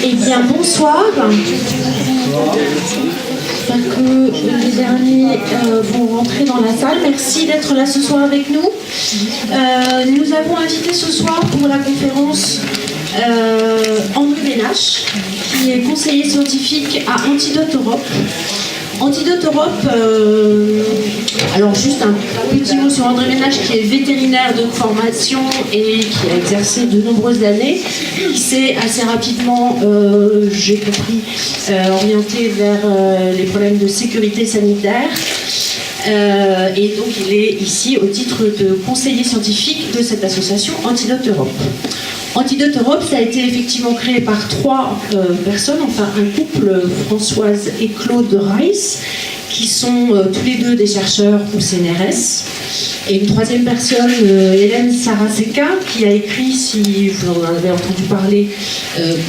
Eh bien, bonsoir. J'espère que les derniers vont rentrer dans la salle. Merci d'être là ce soir avec nous. Nous avons invité ce soir pour la conférence André Ménache, qui est conseiller scientifique à Antidote Europe. Antidote Europe, alors juste un petit mot sur André Ménache, qui est vétérinaire de formation et qui a exercé de nombreuses années. Il s'est assez rapidement, j'ai compris, orienté vers les problèmes de sécurité sanitaire. Et donc il est ici au titre de conseiller scientifique de cette association Antidote Europe. Antidote Europe, ça a été effectivement créé par trois personnes, enfin un couple, Françoise et Claude Reiss, qui sont tous les deux des chercheurs au CNRS. Et une troisième personne, Hélène Saraseka, qui a écrit, si vous en avez entendu parler,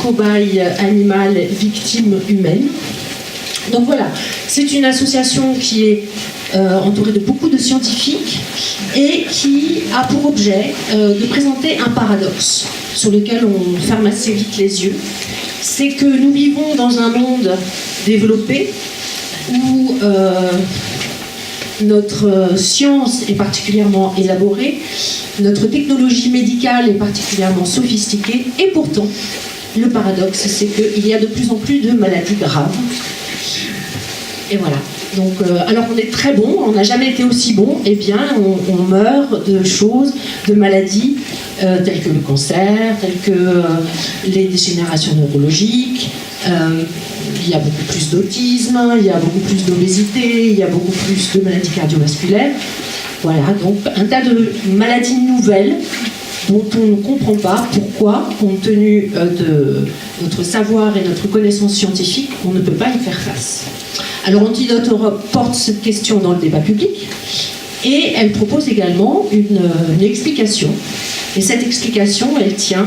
Cobaye animal, victime humaine. Donc voilà, c'est une association qui est entourée de beaucoup de scientifiques et qui a pour objet de présenter un paradoxe sur lequel on ferme assez vite les yeux. C'est que nous vivons dans un monde développé où notre science est particulièrement élaborée, notre technologie médicale est particulièrement sophistiquée, et pourtant, le paradoxe, c'est qu'il y a de plus en plus de maladies graves. Et voilà. Donc, alors qu'on est très bon, on n'a jamais été aussi bon, eh bien, on meurt de choses, de maladies telles que le cancer, telles que les dégénérations neurologiques. Il y a beaucoup plus d'autisme, il y a beaucoup plus d'obésité, il y a beaucoup plus de maladies cardiovasculaires. Voilà, donc un tas de maladies nouvelles dont on ne comprend pas pourquoi, compte tenu de notre savoir et notre connaissance scientifique, on ne peut pas y faire face. Alors Antidote Europe porte cette question dans le débat public et elle propose également une explication. Et cette explication, elle tient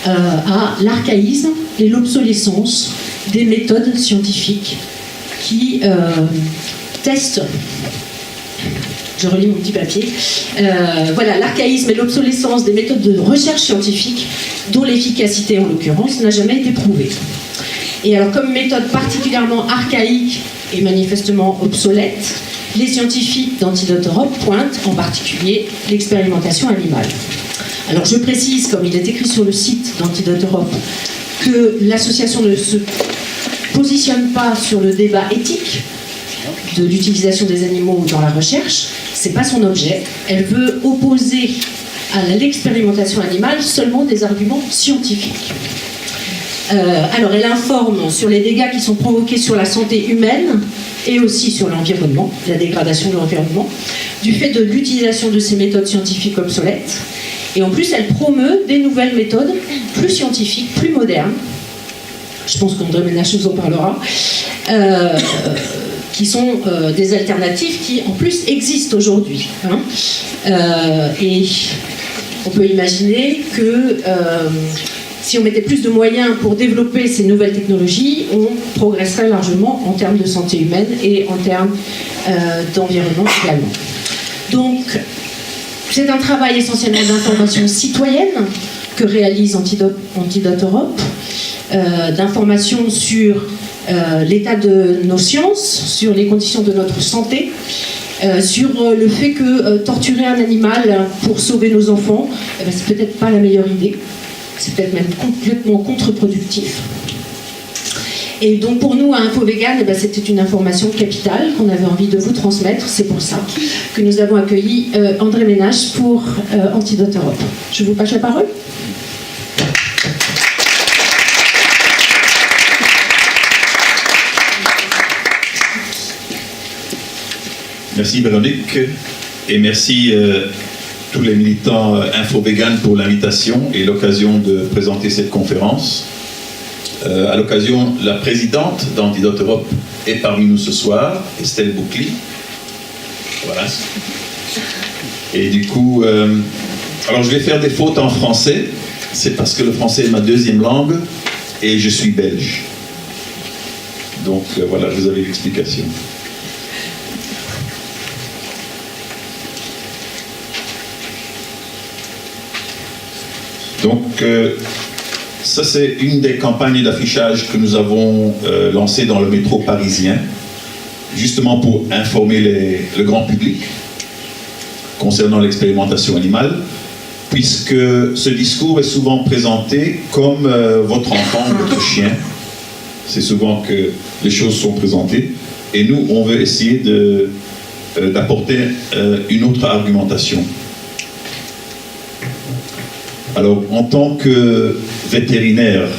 à l'archaïsme et l'obsolescence des méthodes scientifiques qui testent. Je relis mon petit papier. Voilà, l'archaïsme et l'obsolescence des méthodes de recherche scientifique dont l'efficacité, en l'occurrence, n'a jamais été prouvée. Et alors, comme méthode particulièrement archaïque et manifestement obsolète, les scientifiques d'Antidote Europe pointent en particulier l'expérimentation animale. Alors, je précise, comme il est écrit sur le site d'Antidote Europe, que l'association ne se positionne pas sur le débat éthique de l'utilisation des animaux dans la recherche. C'est pas son objet. Elle veut opposer à l'expérimentation animale seulement des arguments scientifiques. Alors, elle informe sur les dégâts qui sont provoqués sur la santé humaine et aussi sur l'environnement, la dégradation de l'environnement, du fait de l'utilisation de ces méthodes scientifiques obsolètes. Et en plus, elle promeut des nouvelles méthodes plus scientifiques, plus modernes. Je pense qu'André Ménache nous en parlera. Qui sont des alternatives qui, en plus, existent aujourd'hui. Et on peut imaginer que si on mettait plus de moyens pour développer ces nouvelles technologies, on progresserait largement en termes de santé humaine et en termes d'environnement également. Donc, c'est un travail essentiellement d'information citoyenne que réalise Antidote Europe, d'information sur l'état de nos sciences, sur les conditions de notre santé, sur le fait que torturer un animal pour sauver nos enfants, c'est peut-être pas la meilleure idée, c'est peut-être même complètement contre-productif. Et donc pour nous, à Info Vegan, c'était une information capitale qu'on avait envie de vous transmettre. C'est pour ça que nous avons accueilli André Ménache pour Antidote Europe. Je vous passe la parole. Merci Véronique et merci tous les militants Info Vegan pour l'invitation et l'occasion de présenter cette conférence. À l'occasion, la présidente d'Antidote Europe est parmi nous ce soir, Estelle Boucli. Voilà. Et du coup, alors je vais faire des fautes en français, c'est parce que le français est ma deuxième langue et je suis belge. Donc voilà, vous avez l'explication. Donc, ça c'est une des campagnes d'affichage que nous avons lancées dans le métro parisien, justement pour informer le grand public concernant l'expérimentation animale, puisque ce discours est souvent présenté comme votre enfant, votre chien. C'est souvent que les choses sont présentées. Et nous, on veut essayer d'apporter une autre argumentation. Alors, en tant que vétérinaire,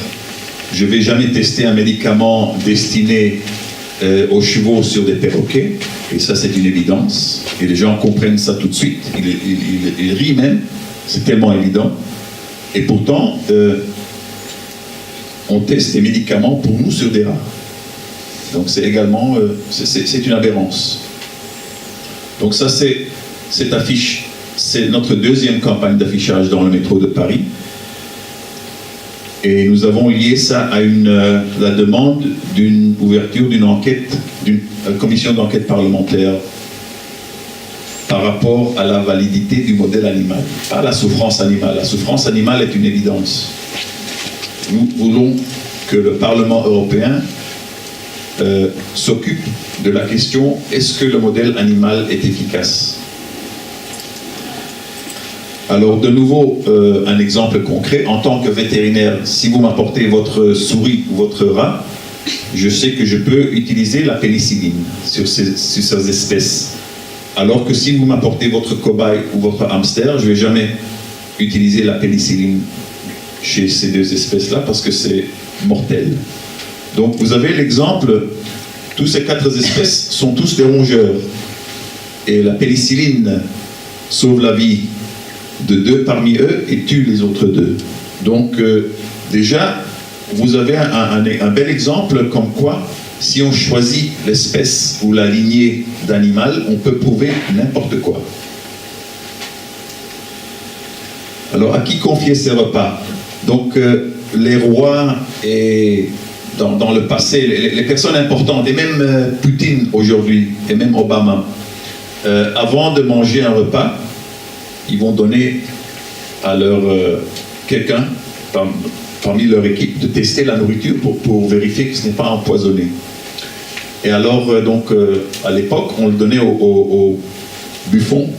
je ne vais jamais tester un médicament destiné aux chevaux sur des perroquets, et ça c'est une évidence, et les gens comprennent ça tout de suite, ils rient même, c'est tellement évident, et pourtant, on teste des médicaments pour nous sur des rats. Donc c'est également, c'est une aberrance. Donc ça c'est cette affiche, c'est notre deuxième campagne d'affichage dans le métro de Paris. Et nous avons lié ça à la demande d'une ouverture d'une enquête, d'une commission d'enquête parlementaire par rapport à la validité du modèle animal, pas la souffrance animale. La souffrance animale est une évidence. Nous voulons que le Parlement européen s'occupe de la question, est-ce que le modèle animal est efficace? Alors, de nouveau, un exemple concret. En tant que vétérinaire, si vous m'apportez votre souris ou votre rat, je sais que je peux utiliser la pénicilline sur ces espèces. Alors que si vous m'apportez votre cobaye ou votre hamster, je ne vais jamais utiliser la pénicilline chez ces deux espèces-là parce que c'est mortel. Donc, vous avez l'exemple, tous ces 4 espèces sont tous des rongeurs. Et la pénicilline sauve la vie de 2 parmi eux et tue les autres 2. Donc déjà, vous avez un bel exemple comme quoi, si on choisit l'espèce ou la lignée d'animal, on peut prouver n'importe quoi. Alors, à qui confier ces repas? Donc, les rois et dans le passé, les personnes importantes, et même Poutine aujourd'hui, et même Obama, avant de manger un repas, ils vont donner à quelqu'un parmi leur équipe de tester la nourriture pour vérifier que ce n'est pas empoisonné. Et alors, à l'époque, on le donnait au buffon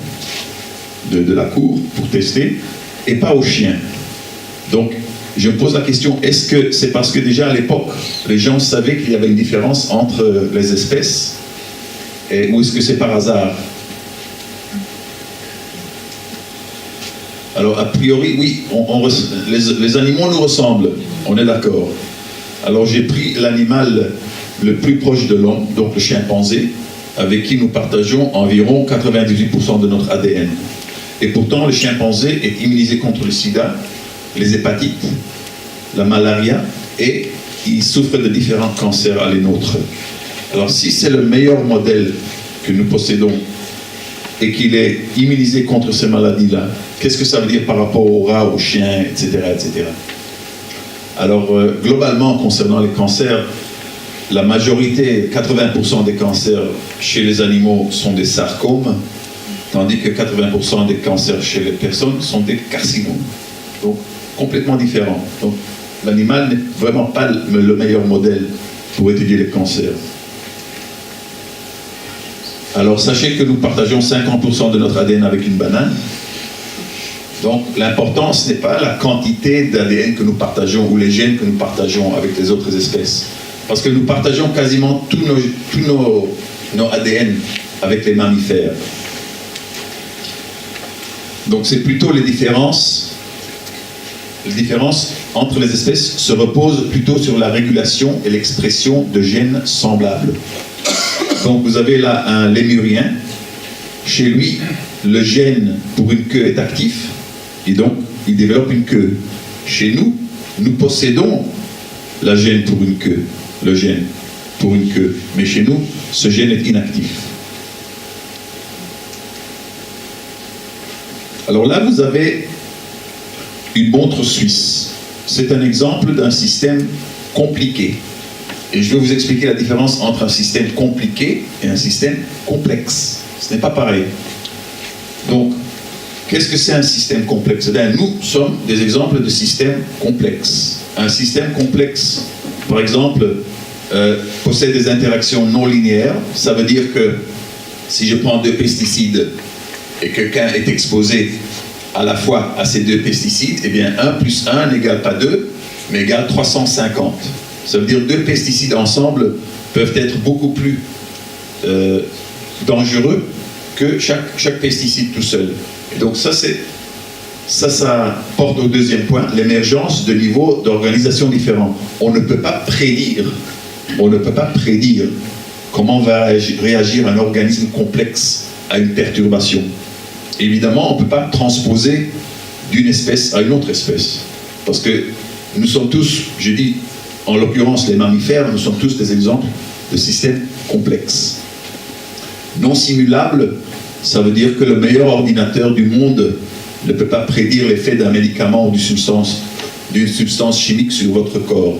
de la cour pour tester, et pas aux chiens. Donc, je me pose la question, est-ce que c'est parce que déjà à l'époque, les gens savaient qu'il y avait une différence entre les espèces, ou est-ce que c'est par hasard? Alors, a priori, oui, les animaux nous ressemblent, on est d'accord. Alors, j'ai pris l'animal le plus proche de l'homme, donc le chimpanzé, avec qui nous partageons environ 98% de notre ADN. Et pourtant, le chimpanzé est immunisé contre le sida, les hépatites, la malaria, et il souffre de différents cancers à les nôtres. Alors, si c'est le meilleur modèle que nous possédons, et qu'il est immunisé contre ces maladies-là, qu'est-ce que ça veut dire par rapport aux rats, aux chiens, etc. etc. Alors, globalement, concernant les cancers, la majorité, 80% des cancers chez les animaux sont des sarcomes, tandis que 80% des cancers chez les personnes sont des carcinomes. Donc, complètement différents. Donc, l'animal n'est vraiment pas le meilleur modèle pour étudier les cancers. Alors, sachez que nous partageons 50% de notre ADN avec une banane. Donc, l'important, ce n'est pas la quantité d'ADN que nous partageons ou les gènes que nous partageons avec les autres espèces. Parce que nous partageons quasiment tous nos ADN avec les mammifères. Donc, c'est plutôt les différences entre les espèces se reposent plutôt sur la régulation et l'expression de gènes semblables. Donc vous avez là un lémurien, chez lui le gène pour une queue est actif et donc il développe une queue. Chez nous, nous possédons le gène pour une queue, mais chez nous, ce gène est inactif. Alors là, vous avez une montre suisse. C'est un exemple d'un système compliqué. Et je vais vous expliquer la différence entre un système compliqué et un système complexe. Ce n'est pas pareil. Donc, Qu'est-ce que c'est un système complexe? Nous sommes des exemples de systèmes complexes. Un système complexe, par exemple, possède des interactions non linéaires. Ça veut dire que si je prends 2 pesticides et que quelqu'un est exposé à la fois à ces 2 pesticides, eh bien 1 plus 1 n'égale pas 2, mais égale 350. Ça veut dire 2 pesticides ensemble peuvent être beaucoup plus dangereux que chaque pesticide tout seul. Et donc ça porte au deuxième point, l'émergence de niveaux d'organisation différents. On ne peut pas prédire comment va réagir un organisme complexe à une perturbation. Évidemment, on ne peut pas transposer d'une espèce à une autre espèce. Parce que nous sommes tous, je dis en l'occurrence les mammifères, nous sommes tous des exemples de systèmes complexes. Non simulable, ça veut dire que le meilleur ordinateur du monde ne peut pas prédire l'effet d'un médicament ou d'une substance chimique sur votre corps.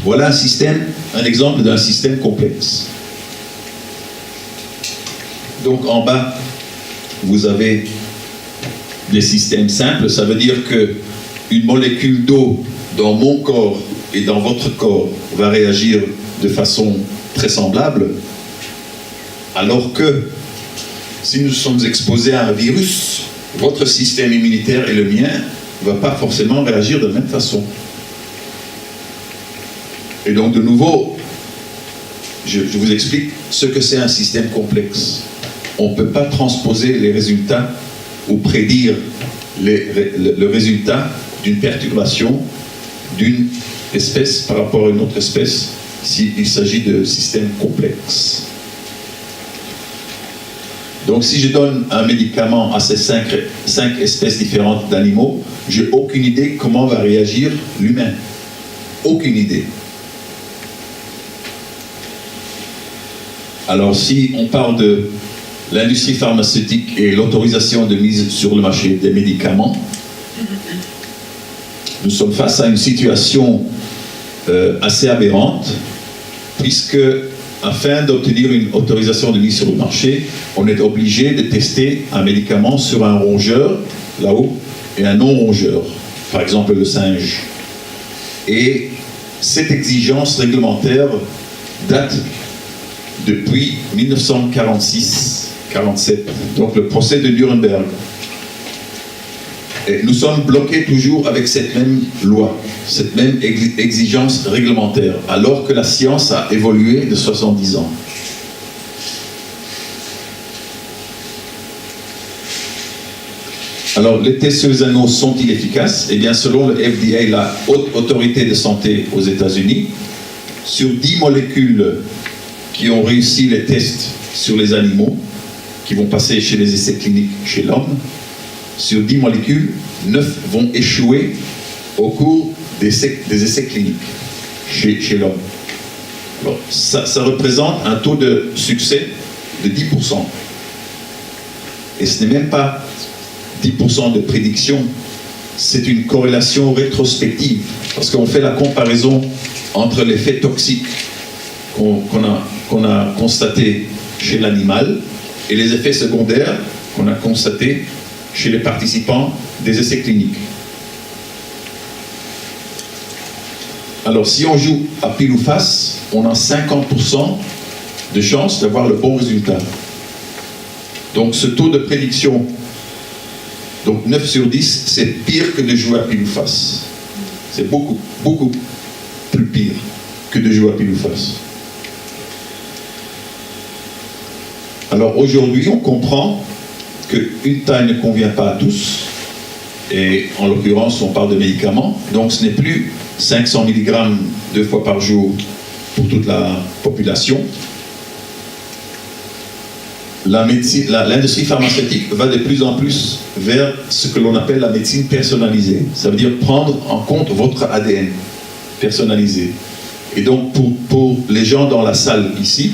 Voilà un exemple d'un système complexe. Donc en bas, vous avez des systèmes simples. Ça veut dire qu'une molécule d'eau dans mon corps et dans votre corps va réagir de façon très semblable, alors que si nous sommes exposés à un virus, votre système immunitaire et le mien ne va pas forcément réagir de la même façon. Et donc de nouveau, je vous explique ce que c'est un système complexe. On ne peut pas transposer les résultats ou prédire le résultat d'une perturbation d'une espèce par rapport à une autre espèce s'il s'agit de systèmes complexes. Donc si je donne un médicament à ces 5 espèces différentes d'animaux, j'ai aucune idée comment va réagir l'humain. Aucune idée. Alors si on parle de l'industrie pharmaceutique et l'autorisation de mise sur le marché des médicaments, nous sommes face à une situation assez aberrante, puisque afin d'obtenir une autorisation de mise sur le marché, on est obligé de tester un médicament sur un rongeur, là-haut, et un non-rongeur, par exemple le singe. Et cette exigence réglementaire date depuis 1946-47, donc le procès de Nuremberg. Et nous sommes bloqués toujours avec cette même loi, cette même exigence réglementaire, alors que la science a évolué de 70 ans. Alors, les tests sur les animaux sont-ils efficaces? Eh bien, selon le FDA, la haute autorité de santé aux États-Unis, sur 10 molécules qui ont réussi les tests sur les animaux, qui vont passer chez les essais cliniques chez l'homme, sur 10 molécules, 9 vont échouer au cours des essais cliniques chez l'homme. Alors, ça représente un taux de succès de 10%. Et ce n'est même pas 10% de prédiction, c'est une corrélation rétrospective, parce qu'on fait la comparaison entre l'effet toxique qu'on a constaté chez l'animal et les effets secondaires qu'on a constatés chez les participants des essais cliniques. Alors si on joue à pile ou face, on a 50% de chance d'avoir le bon résultat. Donc ce taux de prédiction, donc 9 sur 10, c'est pire que de jouer à pile ou face. C'est beaucoup, beaucoup plus pire que de jouer à pile ou face. Alors aujourd'hui, on comprend qu'une taille ne convient pas à tous, et en l'occurrence, on parle de médicaments, donc ce n'est plus 500 mg 2 fois par jour pour toute la population. L'industrie pharmaceutique va de plus en plus vers ce que l'on appelle la médecine personnalisée. Ça veut dire prendre en compte votre ADN personnalisé. Et donc pour les gens dans la salle ici,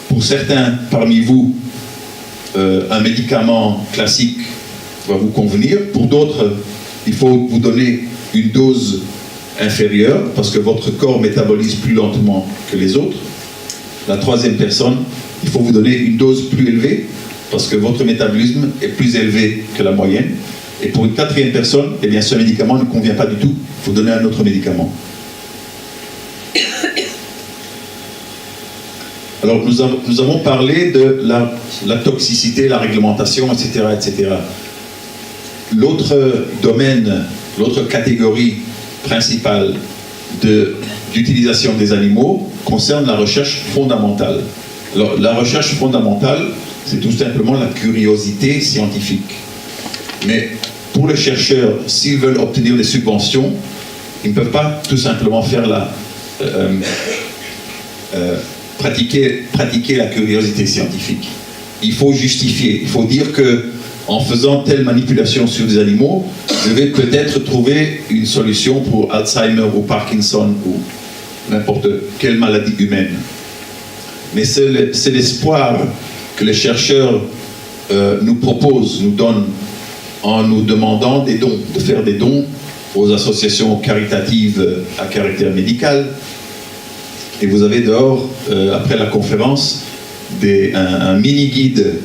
pour certains parmi vous, un médicament classique va vous convenir. Pour d'autres, il faut vous donner une dose inférieure parce que votre corps métabolise plus lentement que les autres. La troisième personne, il faut vous donner une dose plus élevée parce que votre métabolisme est plus élevé que la moyenne. Et pour une quatrième personne, eh bien, ce médicament ne convient pas du tout. Il faut donner un autre médicament. Alors, nous avons parlé de la toxicité, la réglementation, etc., etc. L'autre domaine, l'autre catégorie principale d'utilisation des animaux concerne la recherche fondamentale. Alors, la recherche fondamentale, c'est tout simplement la curiosité scientifique. Mais pour les chercheurs, s'ils veulent obtenir des subventions, ils ne peuvent pas tout simplement faire pratiquer la curiosité scientifique. Il faut justifier, il faut dire que en faisant telle manipulation sur des animaux, je vais peut-être trouver une solution pour Alzheimer ou Parkinson ou n'importe quelle maladie humaine. Mais c'est l'espoir que les chercheurs nous proposent, nous donnent, en nous demandant des dons, de faire des dons aux associations caritatives à caractère médical. Et vous avez dehors, après la conférence, un mini-guide.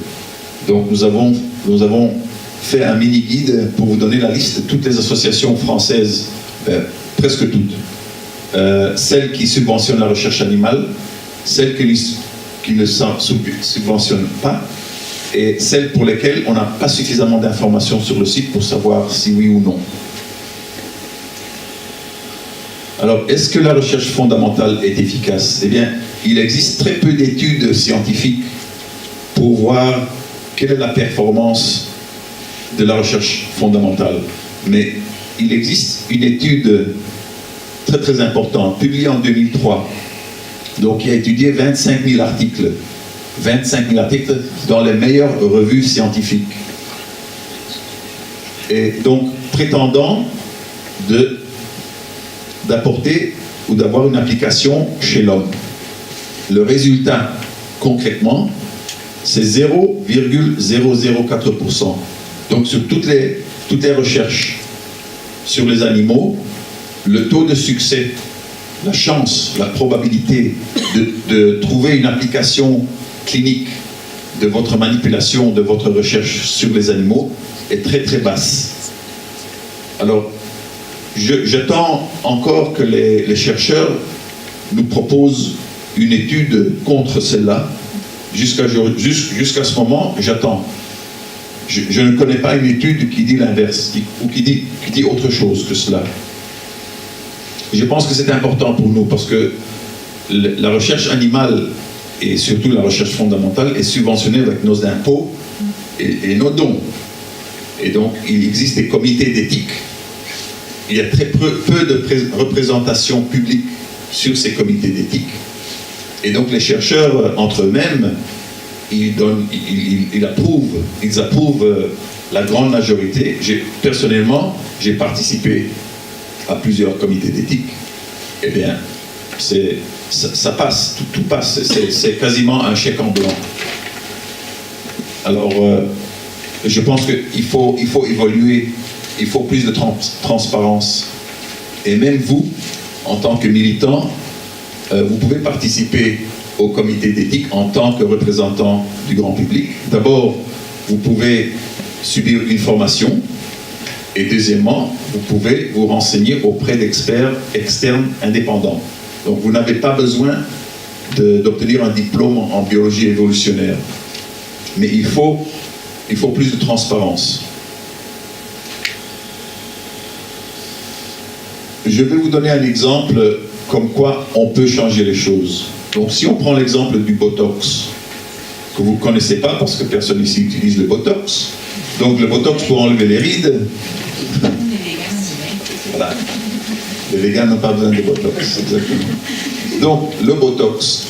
Donc nous avons fait un mini-guide pour vous donner la liste de toutes les associations françaises, presque toutes. Celles qui subventionnent la recherche animale, celles qui ne subventionnent pas, et celles pour lesquelles on n'a pas suffisamment d'informations sur le site pour savoir si oui ou non. Alors, est-ce que la recherche fondamentale est efficace? Eh bien, il existe très peu d'études scientifiques pour voir quelle est la performance de la recherche fondamentale. Mais il existe une étude très très importante, publiée en 2003, donc qui a étudié 25 000 articles. 25 000 articles dans les meilleures revues scientifiques. Et donc, prétendant d'apporter ou d'avoir une application chez l'homme. Le résultat, concrètement, c'est 0,004%. Donc, sur toutes les recherches sur les animaux, le taux de succès, la chance, la probabilité de trouver une application clinique de votre manipulation, de votre recherche sur les animaux est très très basse. Alors, j'attends encore que les chercheurs nous proposent une étude contre celle-là. Jusqu'à ce moment, j'attends. Je ne connais pas une étude qui dit l'inverse, ou qui dit autre chose que cela. Je pense que c'est important pour nous, parce que la recherche animale, et surtout la recherche fondamentale, est subventionnée avec nos impôts et nos dons. Et donc, il existe des comités d'éthique. Il y a très peu de représentation publique sur ces comités d'éthique. Et donc, les chercheurs, entre eux-mêmes, ils approuvent la grande majorité. Personnellement, j'ai participé à plusieurs comités d'éthique. Eh bien, ça passe, tout passe, c'est quasiment un chèque en blanc. Alors, je pense qu'il faut évoluer, il faut plus de transparence. Et même vous, en tant que militant, vous pouvez participer au comité d'éthique en tant que représentant du grand public. D'abord, vous pouvez subir une formation, et deuxièmement, vous pouvez vous renseigner auprès d'experts externes indépendants. Donc vous n'avez pas besoin d'obtenir un diplôme en biologie évolutionnaire. Mais il faut plus de transparence. Je vais vous donner un exemple comme quoi on peut changer les choses. Donc si on prend l'exemple du Botox, que vous ne connaissez pas parce que personne ici utilise le Botox. Donc le Botox pour enlever les rides. Voilà. Les végans n'ont pas besoin de Botox, exactement. Donc, le Botox,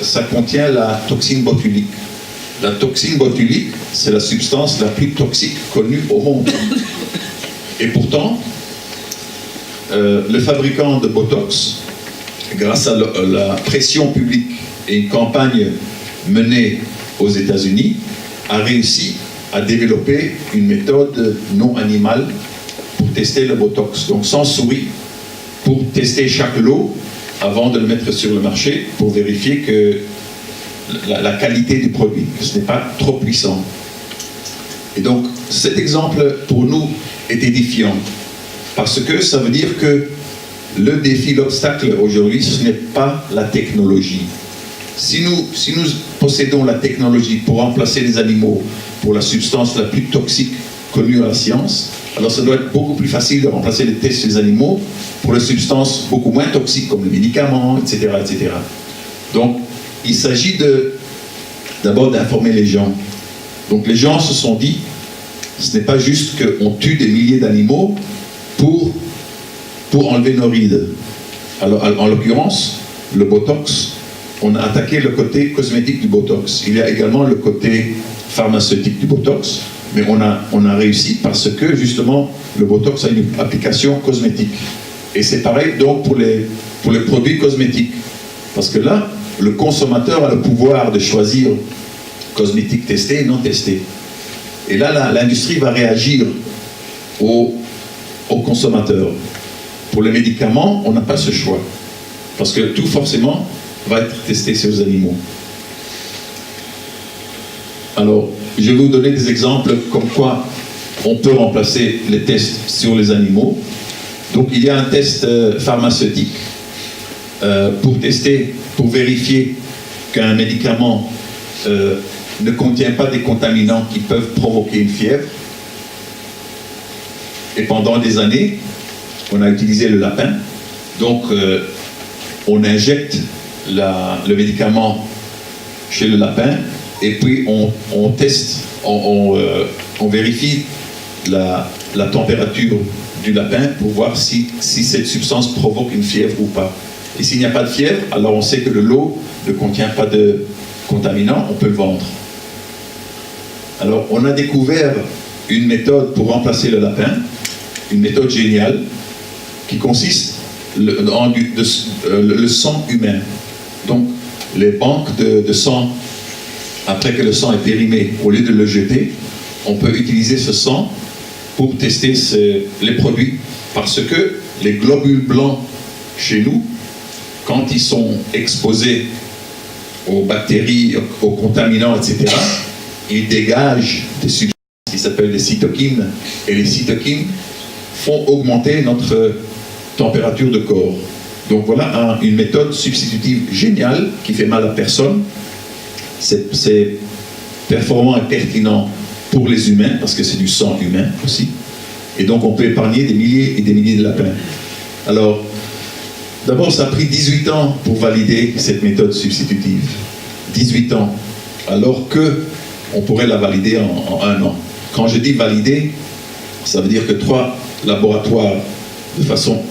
ça contient la toxine botulique. La toxine botulique, c'est la substance la plus toxique connue au monde. Et pourtant, le fabricant de Botox, grâce à la pression publique et une campagne menée aux États-Unis, a réussi à développer une méthode non animale pour tester le Botox, donc sans souris, pour tester chaque lot avant de le mettre sur le marché, pour vérifier la qualité du produit, que ce n'est pas trop puissant. Et donc, cet exemple, pour nous, est édifiant. Parce que ça veut dire que le défi, l'obstacle aujourd'hui, ce n'est pas la technologie. Si nous possédons la technologie pour remplacer les animaux pour la substance la plus toxique connue à la science, alors ça doit être beaucoup plus facile de remplacer les tests sur les animaux pour les substances beaucoup moins toxiques comme les médicaments, etc. etc. Donc, il s'agit d'abord d'informer les gens. Donc les gens se sont dit, ce n'est pas juste qu'on tue des milliers d'animaux pour enlever nos rides. Alors, en l'occurrence, le Botox, on a attaqué le côté cosmétique du Botox. Il y a également le côté pharmaceutique du Botox, mais on a réussi parce que justement le Botox a une application cosmétique. Et c'est pareil donc pour les produits cosmétiques. Parce que là, le consommateur a le pouvoir de choisir cosmétique testé et non testé. Et là, l'industrie va réagir aux consommateurs. Pour les médicaments, on n'a pas ce choix. Parce que tout forcément va être testé sur les animaux. Alors, je vais vous donner des exemples comme quoi on peut remplacer les tests sur les animaux. Donc, il y a un test pharmaceutique pour vérifier qu'un médicament ne contient pas des contaminants qui peuvent provoquer une fièvre. Et pendant des années, on a utilisé le lapin. Donc, on injecte le médicament chez le lapin et puis on teste, on vérifie la température du lapin pour voir si cette substance provoque une fièvre ou pas. Et s'il n'y a pas de fièvre, alors on sait que le lot ne contient pas de contaminants, on peut le vendre. Alors on a découvert une méthode pour remplacer le lapin, une méthode géniale qui consiste dans le sang humain. Donc les banques de sang, après que le sang est périmé, au lieu de le jeter, on peut utiliser ce sang pour tester les produits, parce que les globules blancs chez nous, quand ils sont exposés aux bactéries, aux contaminants, etc., ils dégagent des substances qui s'appellent des cytokines, et les cytokines font augmenter notre température de corps. Donc voilà une méthode substitutive géniale qui fait mal à personne. C'est performant et pertinent pour les humains, parce que c'est du sang humain aussi. Et donc on peut épargner des milliers et des milliers de lapins. Alors, d'abord, ça a pris 18 ans pour valider cette méthode substitutive. 18 ans. Alors qu'on pourrait la valider en 1 an. Quand je dis valider, ça veut dire que 3 laboratoires, de façon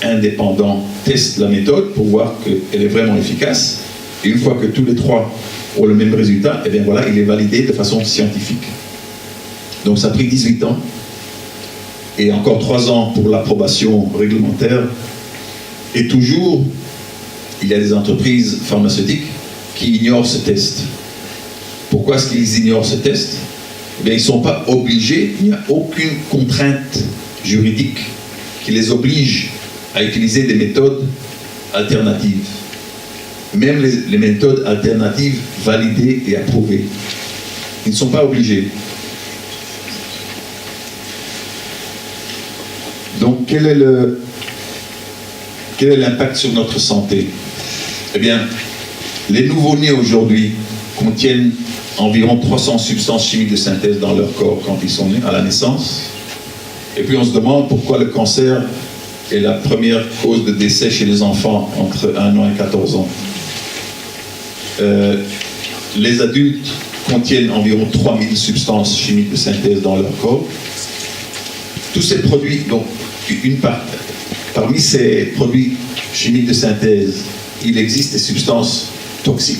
indépendante, testent la méthode pour voir qu'elle est vraiment efficace. Et une fois que tous les 3 ont le même résultat, et bien voilà, il est validé de façon scientifique. Donc ça a pris 18 ans. Et encore 3 ans pour l'approbation réglementaire. Et toujours, il y a des entreprises pharmaceutiques qui ignorent ce test. Pourquoi est-ce qu'ils ignorent ce test? Eh bien, ils ne sont pas obligés, il n'y a aucune contrainte juridique qui les oblige à utiliser des méthodes alternatives. Même les méthodes alternatives validées et approuvées. Ils ne sont pas obligés. Donc, quel est l'impact sur notre santé? Eh bien, les nouveau-nés aujourd'hui contiennent environ 300 substances chimiques de synthèse dans leur corps quand ils sont nés, à la naissance. Et puis on se demande pourquoi le cancer est la première cause de décès chez les enfants entre 1 an et 14 ans. Les adultes contiennent environ 3000 substances chimiques de synthèse dans leur corps. Tous ces produits, donc parmi ces produits chimiques de synthèse, il existe des substances toxiques.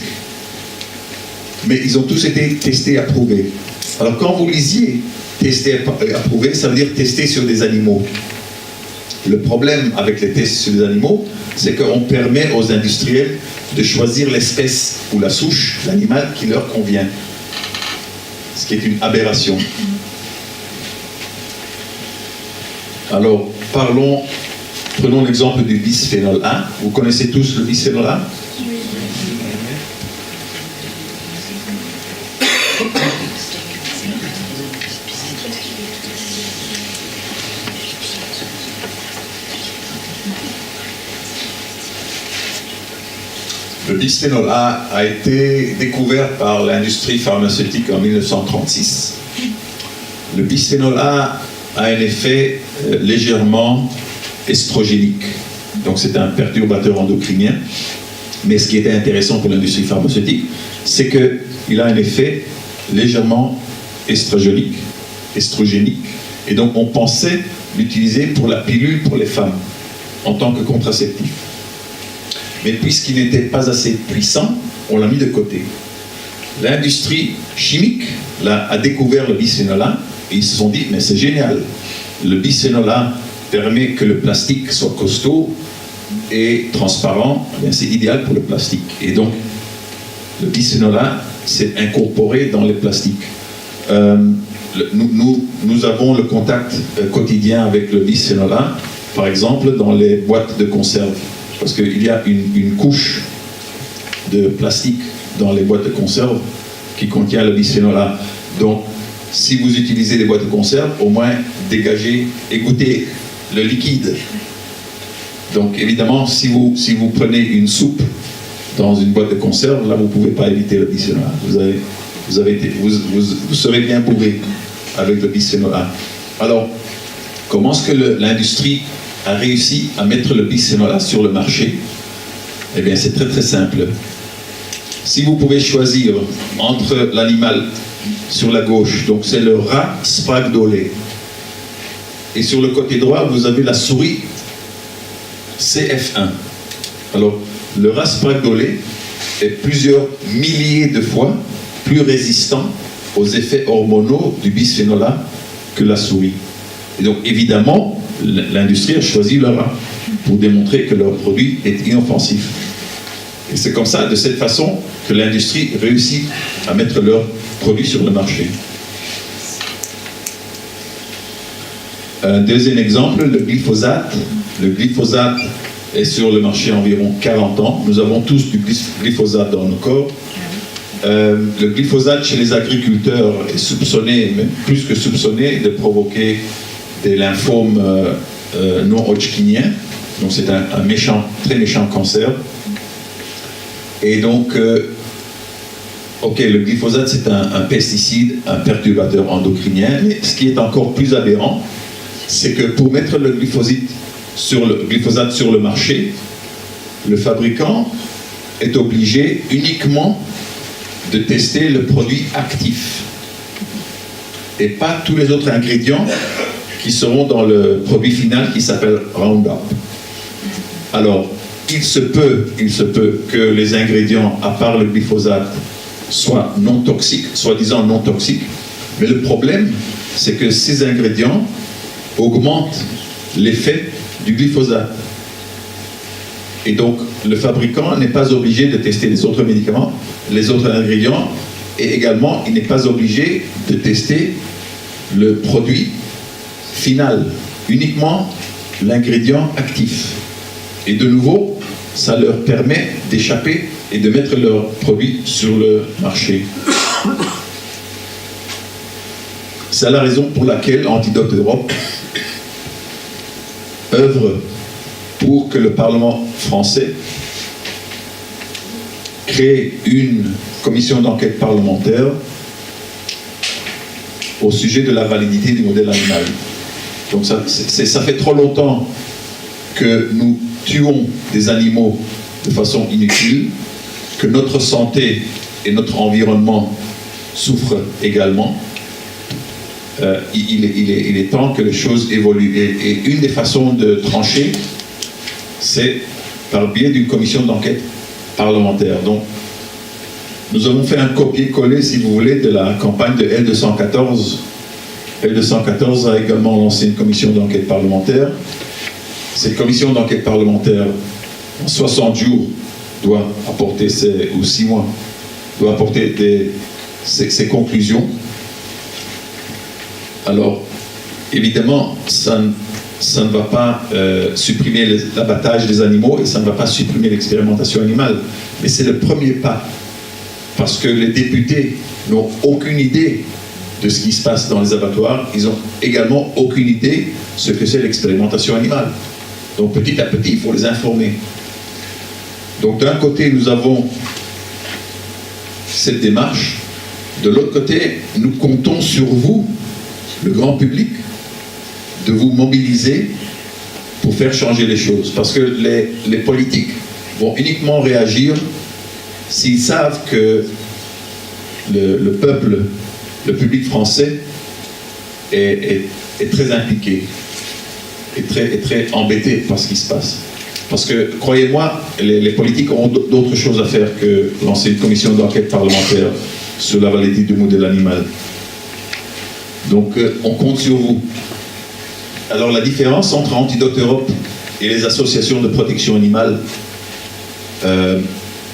Mais ils ont tous été testés et approuvés. Alors quand vous lisiez testés et approuvés, ça veut dire testés sur des animaux. Le problème avec les tests sur les animaux, c'est qu'on permet aux industriels de choisir l'espèce ou la souche d'animal qui leur convient. Ce qui est une aberration. Alors, prenons l'exemple du bisphénol A. Vous connaissez tous le bisphénol A? Le bisphénol A été découvert par l'industrie pharmaceutique en 1936. Le bisphénol A un effet légèrement estrogénique. Donc c'est un perturbateur endocrinien. Mais ce qui était intéressant pour l'industrie pharmaceutique, c'est qu'il a un effet légèrement estrogénique. Et donc on pensait l'utiliser pour la pilule pour les femmes, en tant que contraceptif. Mais puisqu'il n'était pas assez puissant, on l'a mis de côté. L'industrie chimique a découvert le bisphénol A et ils se sont dit, mais c'est génial. Le bisphénol A permet que le plastique soit costaud et transparent, c'est idéal pour le plastique. Et donc, le bisphénol A s'est incorporé dans les plastiques. Nous avons le contact quotidien avec le bisphénol A, par exemple, dans les boîtes de conserve. Parce qu'il y a une couche de plastique dans les boîtes de conserve qui contient le bisphénol A. Donc, si vous utilisez des boîtes de conserve, au moins dégagez, égouttez le liquide. Donc, évidemment, si vous prenez une soupe dans une boîte de conserve, là, vous ne pouvez pas éviter le bisphénol A. Vous serez bien bourré avec le bisphénol A. Alors, comment est-ce que l'industrie a réussi à mettre le bisphénol A sur le marché? Eh bien, c'est très très simple. Si vous pouvez choisir entre l'animal sur la gauche, donc c'est le rat Sprague-Dawley, et sur le côté droit, vous avez la souris CF1. Alors, le rat Sprague-Dawley est plusieurs milliers de fois plus résistant aux effets hormonaux du bisphénol A que la souris. Et donc, évidemment, l'industrie a choisi le rat pour démontrer que leur produit est inoffensif. Et c'est comme ça, de cette façon, que l'industrie réussit à mettre leurs produits sur le marché. Un deuxième exemple, le glyphosate. Le glyphosate est sur le marché environ 40 ans. Nous avons tous du glyphosate dans nos corps. Le glyphosate chez les agriculteurs est soupçonné, même plus que soupçonné, de provoquer des lymphomes non hodgkiniens. Donc c'est un très méchant cancer. Et donc, le glyphosate c'est un pesticide, un perturbateur endocrinien. Mais ce qui est encore plus aberrant, c'est que pour mettre le glyphosate sur le marché, le fabricant est obligé uniquement de tester le produit actif et pas tous les autres ingrédients qui seront dans le produit final qui s'appelle Roundup. Alors, il se peut que les ingrédients, à part le glyphosate, soient non toxiques, soi-disant non toxiques, mais le problème, c'est que ces ingrédients augmentent l'effet du glyphosate. Et donc, le fabricant n'est pas obligé de tester les autres médicaments, les autres ingrédients, et également, il n'est pas obligé de tester le produit final, uniquement l'ingrédient actif. Et de nouveau, ça leur permet d'échapper et de mettre leurs produits sur le marché. C'est la raison pour laquelle Antidote Europe œuvre pour que le Parlement français crée une commission d'enquête parlementaire au sujet de la validité du modèle animal. Donc ça fait trop longtemps que nous tuons des animaux de façon inutile, que notre santé et notre environnement souffrent également. Il est temps que les choses évoluent. Et une des façons de trancher, c'est par biais d'une commission d'enquête parlementaire. Donc, nous avons fait un copier-coller, si vous voulez, de la campagne de L214. L214 a également lancé une commission d'enquête parlementaire. Cette commission d'enquête parlementaire, en 60 jours, doit apporter, ou 6 mois, doit apporter ses conclusions. Alors, évidemment, ça ne va pas supprimer l'abattage des animaux et ça ne va pas supprimer l'expérimentation animale. Mais c'est le premier pas. Parce que les députés n'ont aucune idée de ce qui se passe dans les abattoirs. Ils n'ont également aucune idée de ce que c'est l'expérimentation animale. Donc petit à petit, il faut les informer. Donc d'un côté, nous avons cette démarche. De l'autre côté, nous comptons sur vous, le grand public, de vous mobiliser pour faire changer les choses. Parce que les politiques vont uniquement réagir s'ils savent que le peuple, le public français est très impliqué, est très embêté par ce qui se passe. Parce que, croyez-moi, les politiques auront d'autres choses à faire que lancer une commission d'enquête parlementaire sur la validité du modèle animal. Donc, on compte sur vous. Alors, la différence entre Antidote Europe et les associations de protection animale,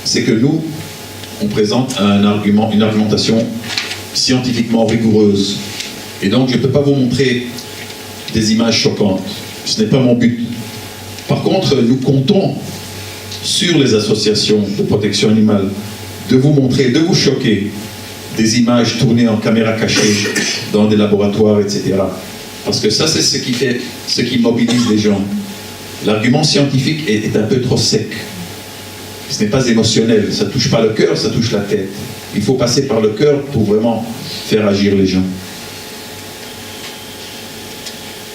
c'est que nous, on présente une argumentation scientifiquement rigoureuse. Et donc, je ne peux pas vous montrer des images choquantes. Ce n'est pas mon but. Par contre, nous comptons sur les associations de protection animale de vous montrer, de vous choquer des images tournées en caméra cachée dans des laboratoires, etc. Parce que ça, c'est ce qui mobilise les gens. L'argument scientifique est un peu trop sec. Ce n'est pas émotionnel, ça ne touche pas le cœur, ça touche la tête. Il faut passer par le cœur pour vraiment faire agir les gens.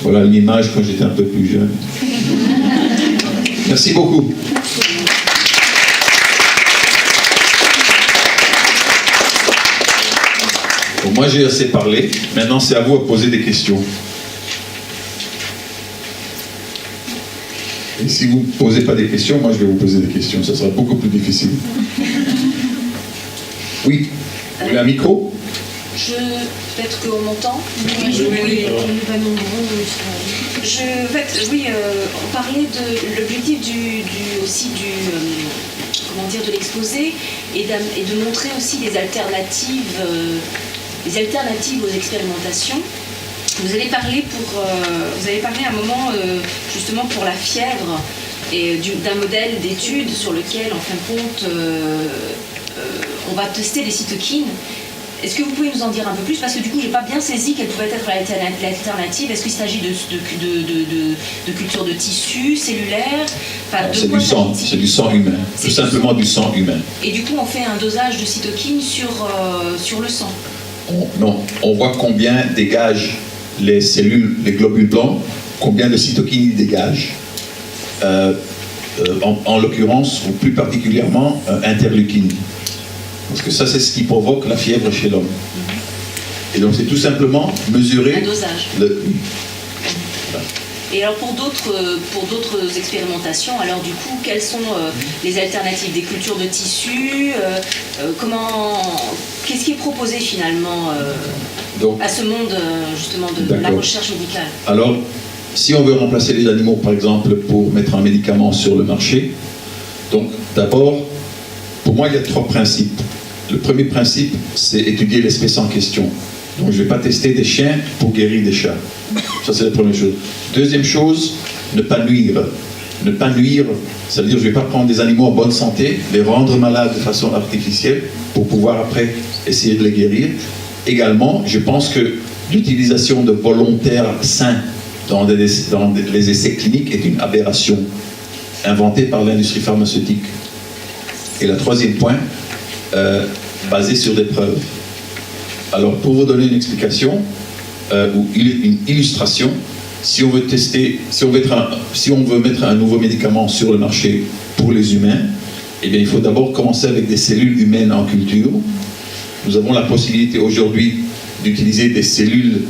Voilà l'image quand j'étais un peu plus jeune. Merci beaucoup. Bon, moi j'ai assez parlé, maintenant c'est à vous de poser des questions. Et si vous ne posez pas des questions, moi je vais vous poser des questions, ça sera beaucoup plus difficile. Oui, vous voulez un micro? Peut-être qu'on m'entend. On parlait de l'objectif de l'exposé et de montrer aussi les alternatives aux expérimentations. Vous avez parlé à un moment justement pour la fièvre et d'un modèle d'étude sur lequel, en fin de compte, on va tester les cytokines. Est-ce que vous pouvez nous en dire un peu plus? Parce que du coup, je n'ai pas bien saisi quelle pouvait être l'alternative. Est-ce qu'il s'agit de culture de tissu cellulaire? C'est du sang humain. Tout simplement du sang humain. Et du coup, on fait un dosage de cytokines sur le sang? Non, on voit combien dégagent les cellules, les globules blancs, combien de cytokines ils dégagent. En l'occurrence, ou plus particulièrement, interleukine. Parce que ça, c'est ce qui provoque la fièvre chez l'homme. Et donc, c'est tout simplement mesurer... Un dosage. Et alors, pour d'autres expérimentations, alors du coup, quelles sont les alternatives des cultures de tissus? Qu'est-ce qui est proposé finalement à ce monde, justement, de la recherche médicale? Alors, si on veut remplacer les animaux, par exemple, pour mettre un médicament sur le marché, donc d'abord, pour moi, il y a 3 principes. Le premier principe, c'est étudier l'espèce en question. Donc, je ne vais pas tester des chiens pour guérir des chats. Ça, c'est la première chose. Deuxième chose, ne pas nuire. Ne pas nuire, ça veut dire que je ne vais pas prendre des animaux en bonne santé, les rendre malades de façon artificielle pour pouvoir après essayer de les guérir. Également, je pense que l'utilisation de volontaires sains dans les essais cliniques est une aberration inventée par l'industrie pharmaceutique. Et le troisième point, basé sur des preuves. Alors, pour vous donner une explication, ou une illustration, si on veut mettre un nouveau médicament sur le marché pour les humains, eh bien, il faut d'abord commencer avec des cellules humaines en culture. Nous avons la possibilité aujourd'hui d'utiliser des cellules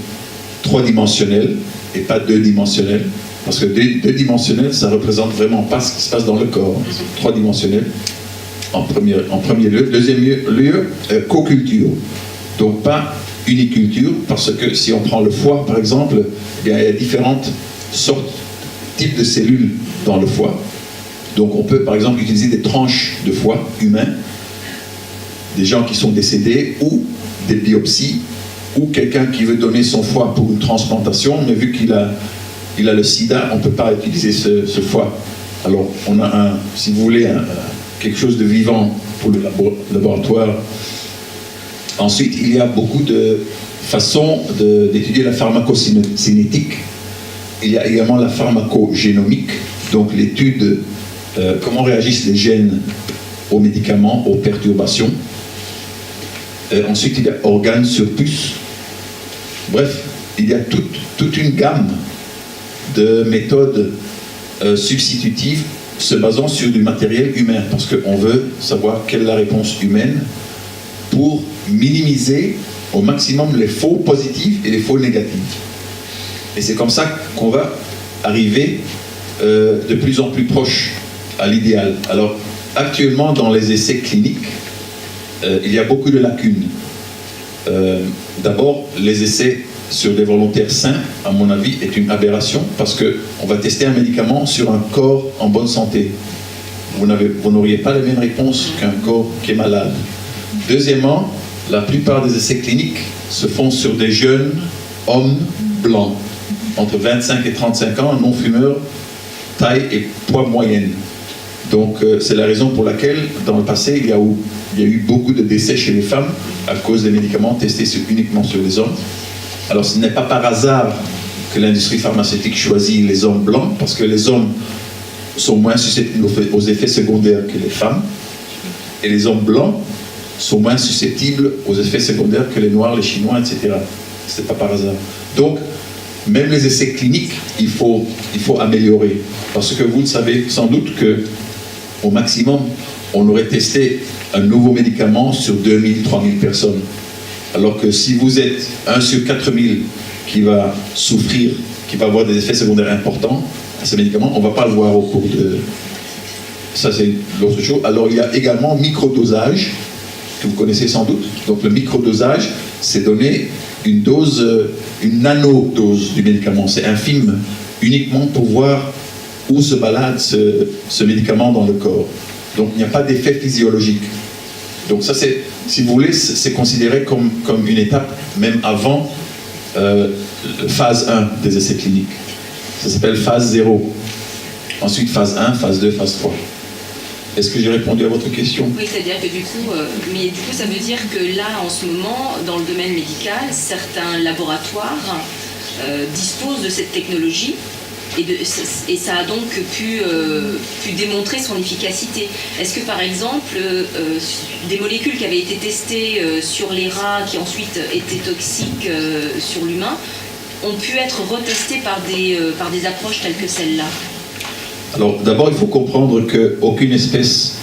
3-dimensionnelles et pas 2-dimensionnelles, parce que 2-dimensionnelles, ça ne représente vraiment pas ce qui se passe dans le corps. 3-dimensionnelles, en premier lieu. Deuxième lieu, co-culture. Donc pas uniculture, parce que si on prend le foie, par exemple, eh bien, il y a différentes types de cellules dans le foie. Donc on peut, par exemple, utiliser des tranches de foie humain, des gens qui sont décédés, ou des biopsies, ou quelqu'un qui veut donner son foie pour une transplantation, mais vu qu'il a le sida, on ne peut pas utiliser ce foie. Alors on a, si vous voulez, quelque chose de vivant pour le laboratoire. Ensuite, il y a beaucoup de façons d'étudier la pharmacocinétique. Il y a également la pharmacogénomique. donc l'étude comment réagissent les gènes aux médicaments, aux perturbations. Ensuite, il y a organes sur puce. Bref, il y a toute une gamme de méthodes substitutives se basant sur du matériel humain, parce qu'on veut savoir quelle est la réponse humaine pour minimiser au maximum les faux positifs et les faux négatifs. Et c'est comme ça qu'on va arriver de plus en plus proche à l'idéal. Alors, actuellement, dans les essais cliniques, il y a beaucoup de lacunes. D'abord, les essais sur des volontaires sains, à mon avis, est une aberration, parce qu'on va tester un médicament sur un corps en bonne santé. Vous n'auriez pas la même réponse qu'un corps qui est malade. Deuxièmement, la plupart des essais cliniques se font sur des jeunes hommes blancs, entre 25 et 35 ans, non-fumeurs, taille et poids moyenne. Donc c'est la raison pour laquelle, dans le passé, il y a eu beaucoup de décès chez les femmes à cause des médicaments testés uniquement sur les hommes. Alors ce n'est pas par hasard que l'industrie pharmaceutique choisit les hommes blancs, parce que les hommes sont moins susceptibles aux effets secondaires que les femmes, et les hommes blancs sont moins susceptibles aux effets secondaires que les noirs, les chinois, etc. Ce n'est pas par hasard. Donc, même les essais cliniques, il faut améliorer. Parce que vous le savez sans doute qu'au maximum, on aurait testé un nouveau médicament sur 2000, 3000 personnes. Alors que si vous êtes 1 sur 4000 qui va souffrir, qui va avoir des effets secondaires importants à ce médicament, on ne va pas le voir au cours de... Ça, c'est l'autre chose. Alors, il y a également microdosage, que vous connaissez sans doute. Donc, le microdosage, c'est donner une dose, une nanodose du médicament. C'est infime, uniquement pour voir où se balade ce médicament dans le corps. Donc, il n'y a pas d'effet physiologique. Donc, ça, c'est, si vous voulez, c'est considéré comme une étape, même avant phase 1 des essais cliniques. Ça s'appelle phase 0. Ensuite, phase 1, phase 2, phase 3. Est-ce que j'ai répondu à votre question? Oui, c'est-à-dire que du coup, ça veut dire que là, en ce moment, dans le domaine médical, certains laboratoires disposent de cette technologie et ça a donc pu démontrer son efficacité. Est-ce que, par exemple, des molécules qui avaient été testées sur les rats, qui ensuite étaient toxiques sur l'humain, ont pu être retestées par des approches telles que celle-là? Alors, d'abord, il faut comprendre qu'aucune espèce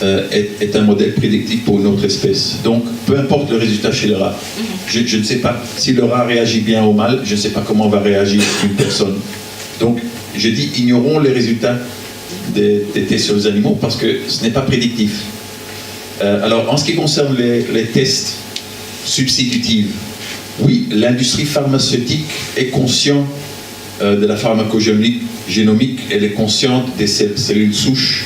est un modèle prédictif pour une autre espèce. Donc, peu importe le résultat chez le rat. Je ne sais pas si le rat réagit bien ou mal, je ne sais pas comment va réagir une personne. Donc, je dis, ignorons les résultats des tests sur les animaux parce que ce n'est pas prédictif. Alors, en ce qui concerne les tests substitutifs, oui, l'industrie pharmaceutique est consciente de la pharmacogénomique, elle est consciente des cellules souches,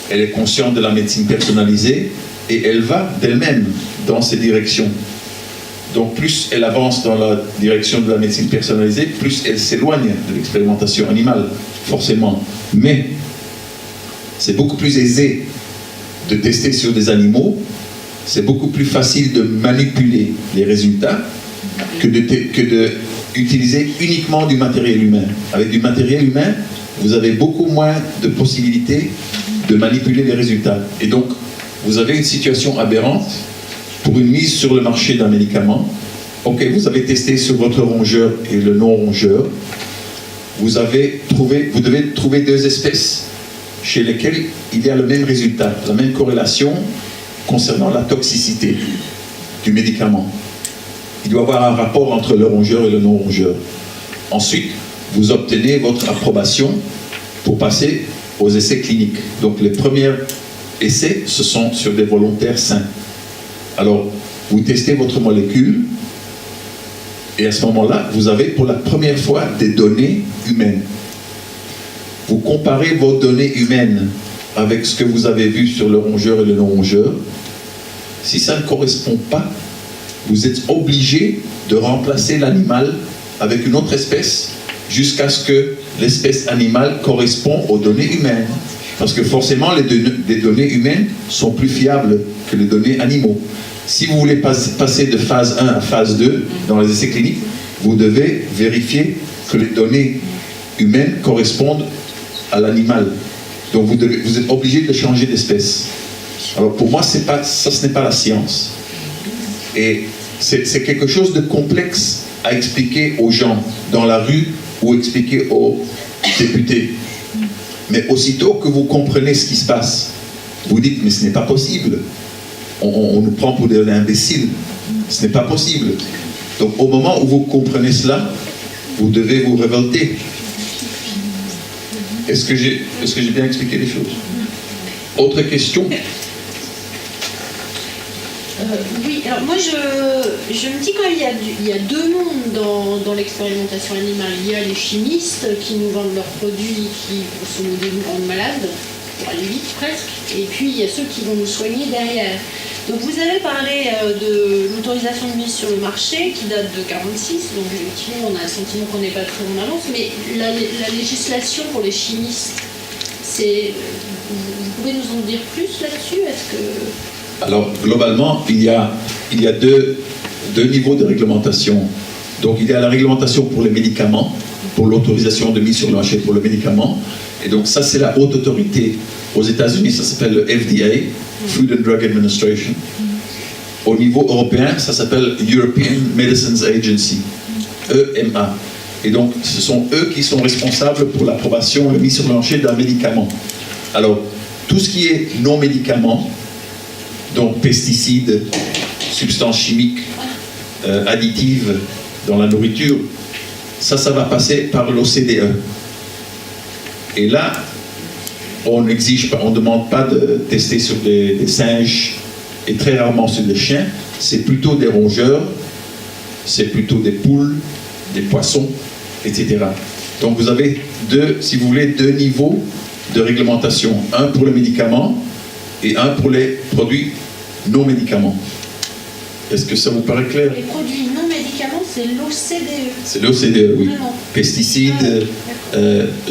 elle est consciente de la médecine personnalisée et elle va d'elle-même dans ces directions. Donc plus elle avance dans la direction de la médecine personnalisée, plus elle s'éloigne de l'expérimentation animale, forcément. Mais c'est beaucoup plus aisé de tester sur des animaux, c'est beaucoup plus facile de manipuler les résultats que d'utiliser uniquement du matériel humain. Avec du matériel humain, vous avez beaucoup moins de possibilités de manipuler les résultats. Et donc, vous avez une situation aberrante pour une mise sur le marché d'un médicament. Ok, vous avez testé sur votre rongeur et le non-rongeur. Vous devez trouver deux espèces chez lesquelles il y a le même résultat, la même corrélation concernant la toxicité du médicament. Il doit y avoir un rapport entre le rongeur et le non-rongeur. Ensuite, vous obtenez votre approbation pour passer aux essais cliniques. Donc les premiers essais, ce sont sur des volontaires sains. Alors, vous testez votre molécule et à ce moment-là, vous avez pour la première fois des données humaines. Vous comparez vos données humaines avec ce que vous avez vu sur le rongeur et le non-rongeur. Si ça ne correspond pas, vous êtes obligé de remplacer l'animal avec une autre espèce jusqu'à ce que l'espèce animale corresponde aux données humaines. Parce que forcément, les données humaines sont plus fiables que les données animaux. Si vous voulez passer de phase 1 à phase 2 dans les essais cliniques, vous devez vérifier que les données humaines correspondent à l'animal. Donc vous êtes obligé de changer d'espèce. Alors pour moi, ce n'est pas la science. Et c'est quelque chose de complexe à expliquer aux gens dans la rue ou expliquer aux députés. Mais aussitôt que vous comprenez ce qui se passe, vous dites, mais ce n'est pas possible. On nous prend pour des imbéciles. Ce n'est pas possible. Donc au moment où vous comprenez cela, vous devez vous révolter. Est-ce que j'ai bien expliqué les choses? Autre question? Oui, alors moi je me dis quand même il y a deux mondes dans l'expérimentation animale. Il y a les chimistes qui nous vendent leurs produits qui sont nous rendent malades, pour aller vite presque, et puis il y a ceux qui vont nous soigner derrière. Donc vous avez parlé de l'autorisation de mise sur le marché qui date de 1946, donc effectivement on a un sentiment qu'on n'est pas très en avance, mais la législation pour les chimistes, vous pouvez nous en dire plus là-dessus? Est-ce que... Alors, globalement, il y a deux niveaux de réglementation. Donc, il y a la réglementation pour les médicaments, pour l'autorisation de mise sur le marché pour le médicament. Et donc, ça, c'est la haute autorité. Aux États-Unis, ça s'appelle le FDA, Food and Drug Administration. Au niveau européen, ça s'appelle European Medicines Agency, EMA. Et donc, ce sont eux qui sont responsables pour l'approbation et la mise sur le marché d'un médicament. Alors, tout ce qui est non-médicament, donc pesticides, substances chimiques, additives dans la nourriture, ça va passer par l'OCDE. Et là, on ne demande pas de tester sur des singes et très rarement sur des chiens, c'est plutôt des rongeurs, c'est plutôt des poules, des poissons, etc. Donc vous avez si vous voulez, deux niveaux de réglementation, un pour les médicaments et un pour les produits non médicaments. Est-ce que ça vous paraît clair? Les produits non médicaments, c'est l'OCDE. C'est l'OCDE, oui. Non. Pesticides,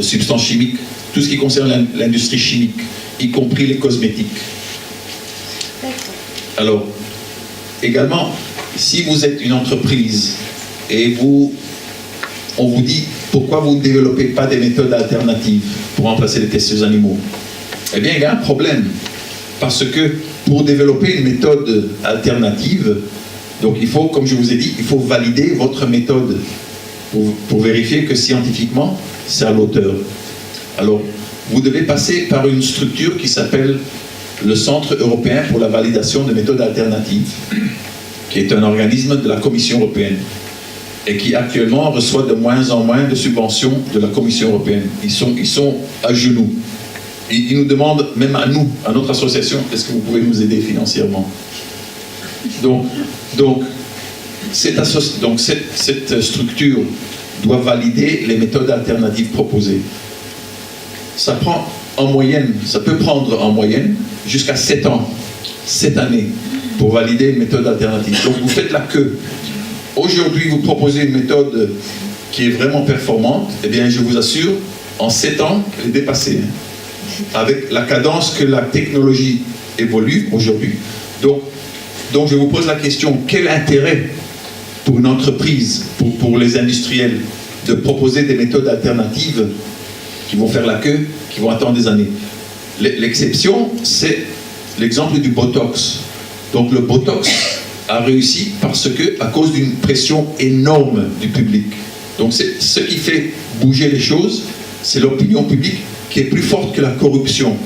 substances chimiques, tout ce qui concerne l'industrie chimique, y compris les cosmétiques. D'accord. Alors, également, si vous êtes une entreprise et on vous dit pourquoi vous ne développez pas des méthodes alternatives pour remplacer les tests sur animaux, eh bien, il y a un problème. Parce que pour développer une méthode alternative, donc il faut, comme je vous ai dit, il faut valider votre méthode pour vérifier que scientifiquement, c'est à l'auteur. Alors, vous devez passer par une structure qui s'appelle le Centre européen pour la validation de méthodes alternatives, qui est un organisme de la Commission européenne et qui actuellement reçoit de moins en moins de subventions de la Commission européenne. Ils sont à genoux. Ils nous demandent, même à nous, à notre association, est-ce que vous pouvez nous aider financièrement? Donc cette structure doit valider les méthodes alternatives proposées. Ça peut prendre en moyenne jusqu'à 7 ans, 7 années, pour valider une méthode alternative. Donc vous faites la queue. Aujourd'hui, vous proposez une méthode qui est vraiment performante, eh bien je vous assure, en 7 ans, elle est dépassée. Avec la cadence que la technologie évolue aujourd'hui. Donc je vous pose la question, quel intérêt pour une entreprise, pour les industriels, de proposer des méthodes alternatives qui vont faire la queue, qui vont attendre des années? L'exception, c'est l'exemple du Botox. Donc le Botox a réussi à cause d'une pression énorme du public. Donc ce qui fait bouger les choses, c'est l'opinion publique qui est plus forte que la corruption.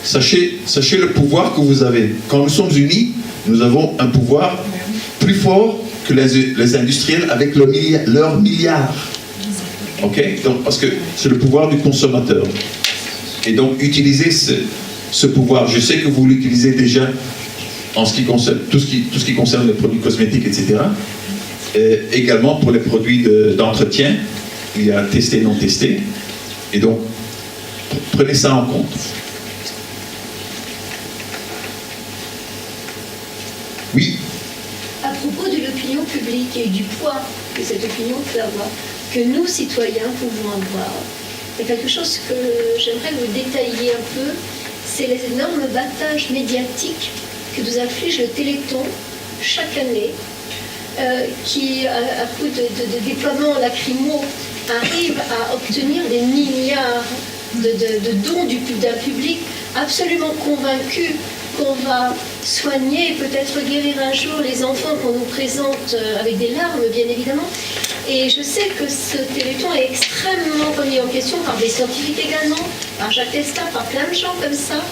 Sachez le pouvoir que vous avez. Quand nous sommes unis, nous avons un pouvoir plus fort que les industriels avec leurs milliards. Ok? Donc, parce que c'est le pouvoir du consommateur. Et donc, utilisez ce pouvoir. Je sais que vous l'utilisez déjà en ce qui concerne tout ce qui concerne les produits cosmétiques, etc. Et également pour les produits d'entretien, il y a testé, non testé. Et donc, prenez ça en compte. Oui. À propos de l'opinion publique et du poids que cette opinion peut avoir, que nous, citoyens, pouvons avoir, il y a quelque chose que j'aimerais vous détailler un peu, c'est les énormes battages médiatiques que nous inflige le Téléthon chaque année, qui, à coup de déploiements lacrymaux, arrive à obtenir des milliards de dons d'un public absolument convaincu qu'on va soigner et peut-être guérir un jour les enfants qu'on nous présente avec des larmes, bien évidemment. Et je sais que ce Téléthon est extrêmement remis en question par des scientifiques également, par Jacques Tesca, par plein de gens comme ça,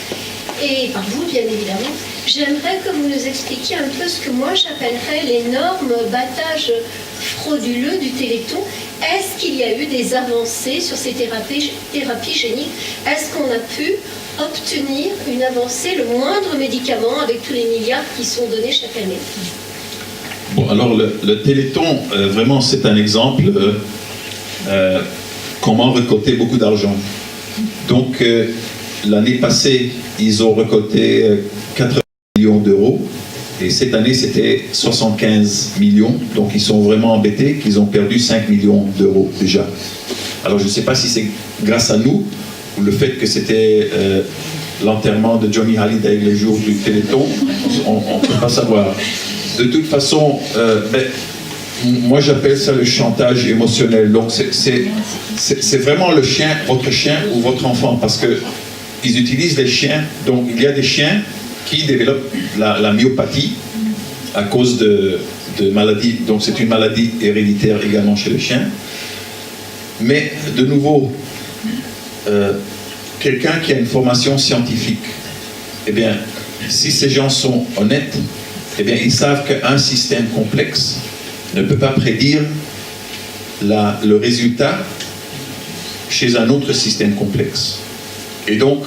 et par vous, bien évidemment. J'aimerais que vous nous expliquiez un peu ce que moi j'appellerais l'énorme battage frauduleux du Téléthon. Est-ce qu'il y a eu des avancées sur ces thérapies géniques? Est-ce qu'on a pu obtenir une avancée, le moindre médicament, avec tous les milliards qui sont donnés chaque année? Bon, alors le Téléthon, vraiment, c'est un exemple comment récolter beaucoup d'argent. Donc, l'année passée, ils ont récolté 80 millions d'euros. Et cette année, c'était 75 millions. Donc, ils sont vraiment embêtés qu'ils ont perdu 5 millions d'euros déjà. Alors, je ne sais pas si c'est grâce à nous ou le fait que c'était l'enterrement de Johnny Hallyday le jour du Téléthon. On ne peut pas savoir. De toute façon, moi, j'appelle ça le chantage émotionnel. Donc, c'est vraiment le chien, votre chien ou votre enfant. Parce qu'ils utilisent les chiens. Donc, il y a des chiens qui développent la myopathie à cause de maladies. Donc c'est une maladie héréditaire également chez les chiens. Mais de nouveau, quelqu'un qui a une formation scientifique, eh bien, si ces gens sont honnêtes, eh bien, ils savent qu'un système complexe ne peut pas prédire le résultat chez un autre système complexe. Et donc,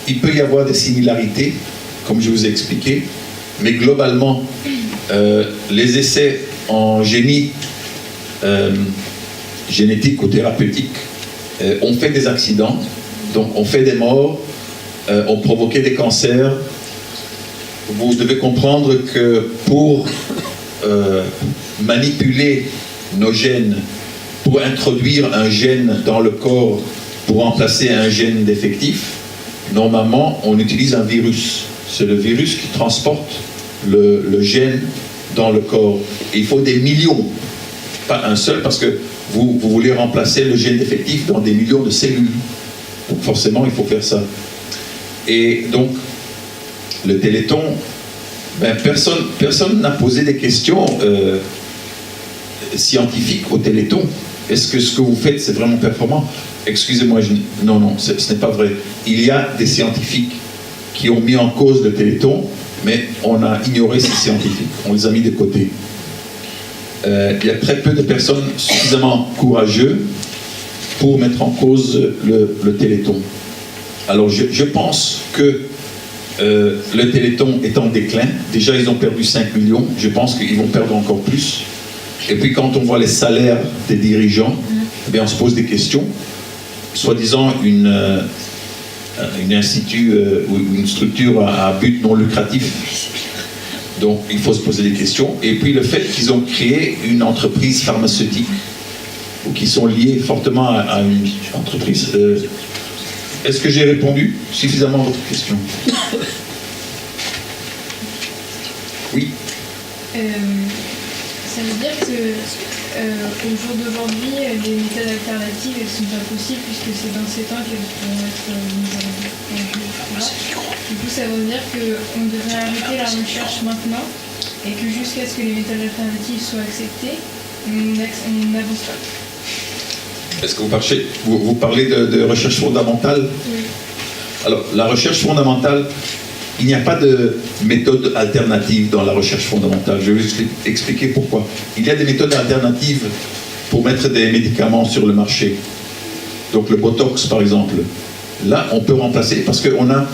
il peut y avoir des similarités, comme je vous ai expliqué, mais globalement, les essais en génie génétique ou thérapeutique ont fait des accidents, donc ont fait des morts, ont provoqué des cancers. Vous devez comprendre que pour manipuler nos gènes, pour introduire un gène dans le corps, pour remplacer un gène défectif, normalement, on utilise un virus. C'est le virus qui transporte le gène dans le corps. Et il faut des millions, pas un seul, parce que vous voulez remplacer le gène défectif dans des millions de cellules. Donc forcément, il faut faire ça. Et donc, le Téléthon, personne n'a posé des questions scientifiques au Téléthon. Est-ce que ce que vous faites, c'est vraiment performant? Excusez-moi, non, ce n'est pas vrai. Il y a des scientifiques qui ont mis en cause le Téléthon, mais on a ignoré ces scientifiques. On les a mis de côté. Il y a très peu de personnes suffisamment courageuses pour mettre en cause le Téléthon. Alors, je pense que le Téléthon est en déclin. Déjà, ils ont perdu 5 millions. Je pense qu'ils vont perdre encore plus. Et puis, quand on voit les salaires des dirigeants, eh bien, on se pose des questions. Soi-disant, une institut ou une structure à but non lucratif. Donc, il faut se poser des questions. Et puis, le fait qu'ils ont créé une entreprise pharmaceutique, ou qu'ils sont liés fortement à une entreprise. Est-ce que j'ai répondu suffisamment à votre question? Oui. Ça veut dire que au jour d'aujourd'hui, les méthodes alternatives elles sont pas possibles puisque c'est dans 7 ans qu'elles pourront être mises en œuvre. Du coup, ça veut dire qu'on devrait arrêter la recherche maintenant et que jusqu'à ce que les méthodes alternatives soient acceptées, on n'avance pas. Est-ce que vous parlez de recherche fondamentale? Oui. Alors, la recherche fondamentale, il n'y a pas de méthode alternative dans la recherche fondamentale. Je vais vous expliquer pourquoi. Il y a des méthodes alternatives pour mettre des médicaments sur le marché. Donc le Botox, par exemple. Là, on peut remplacer, parce qu'on a,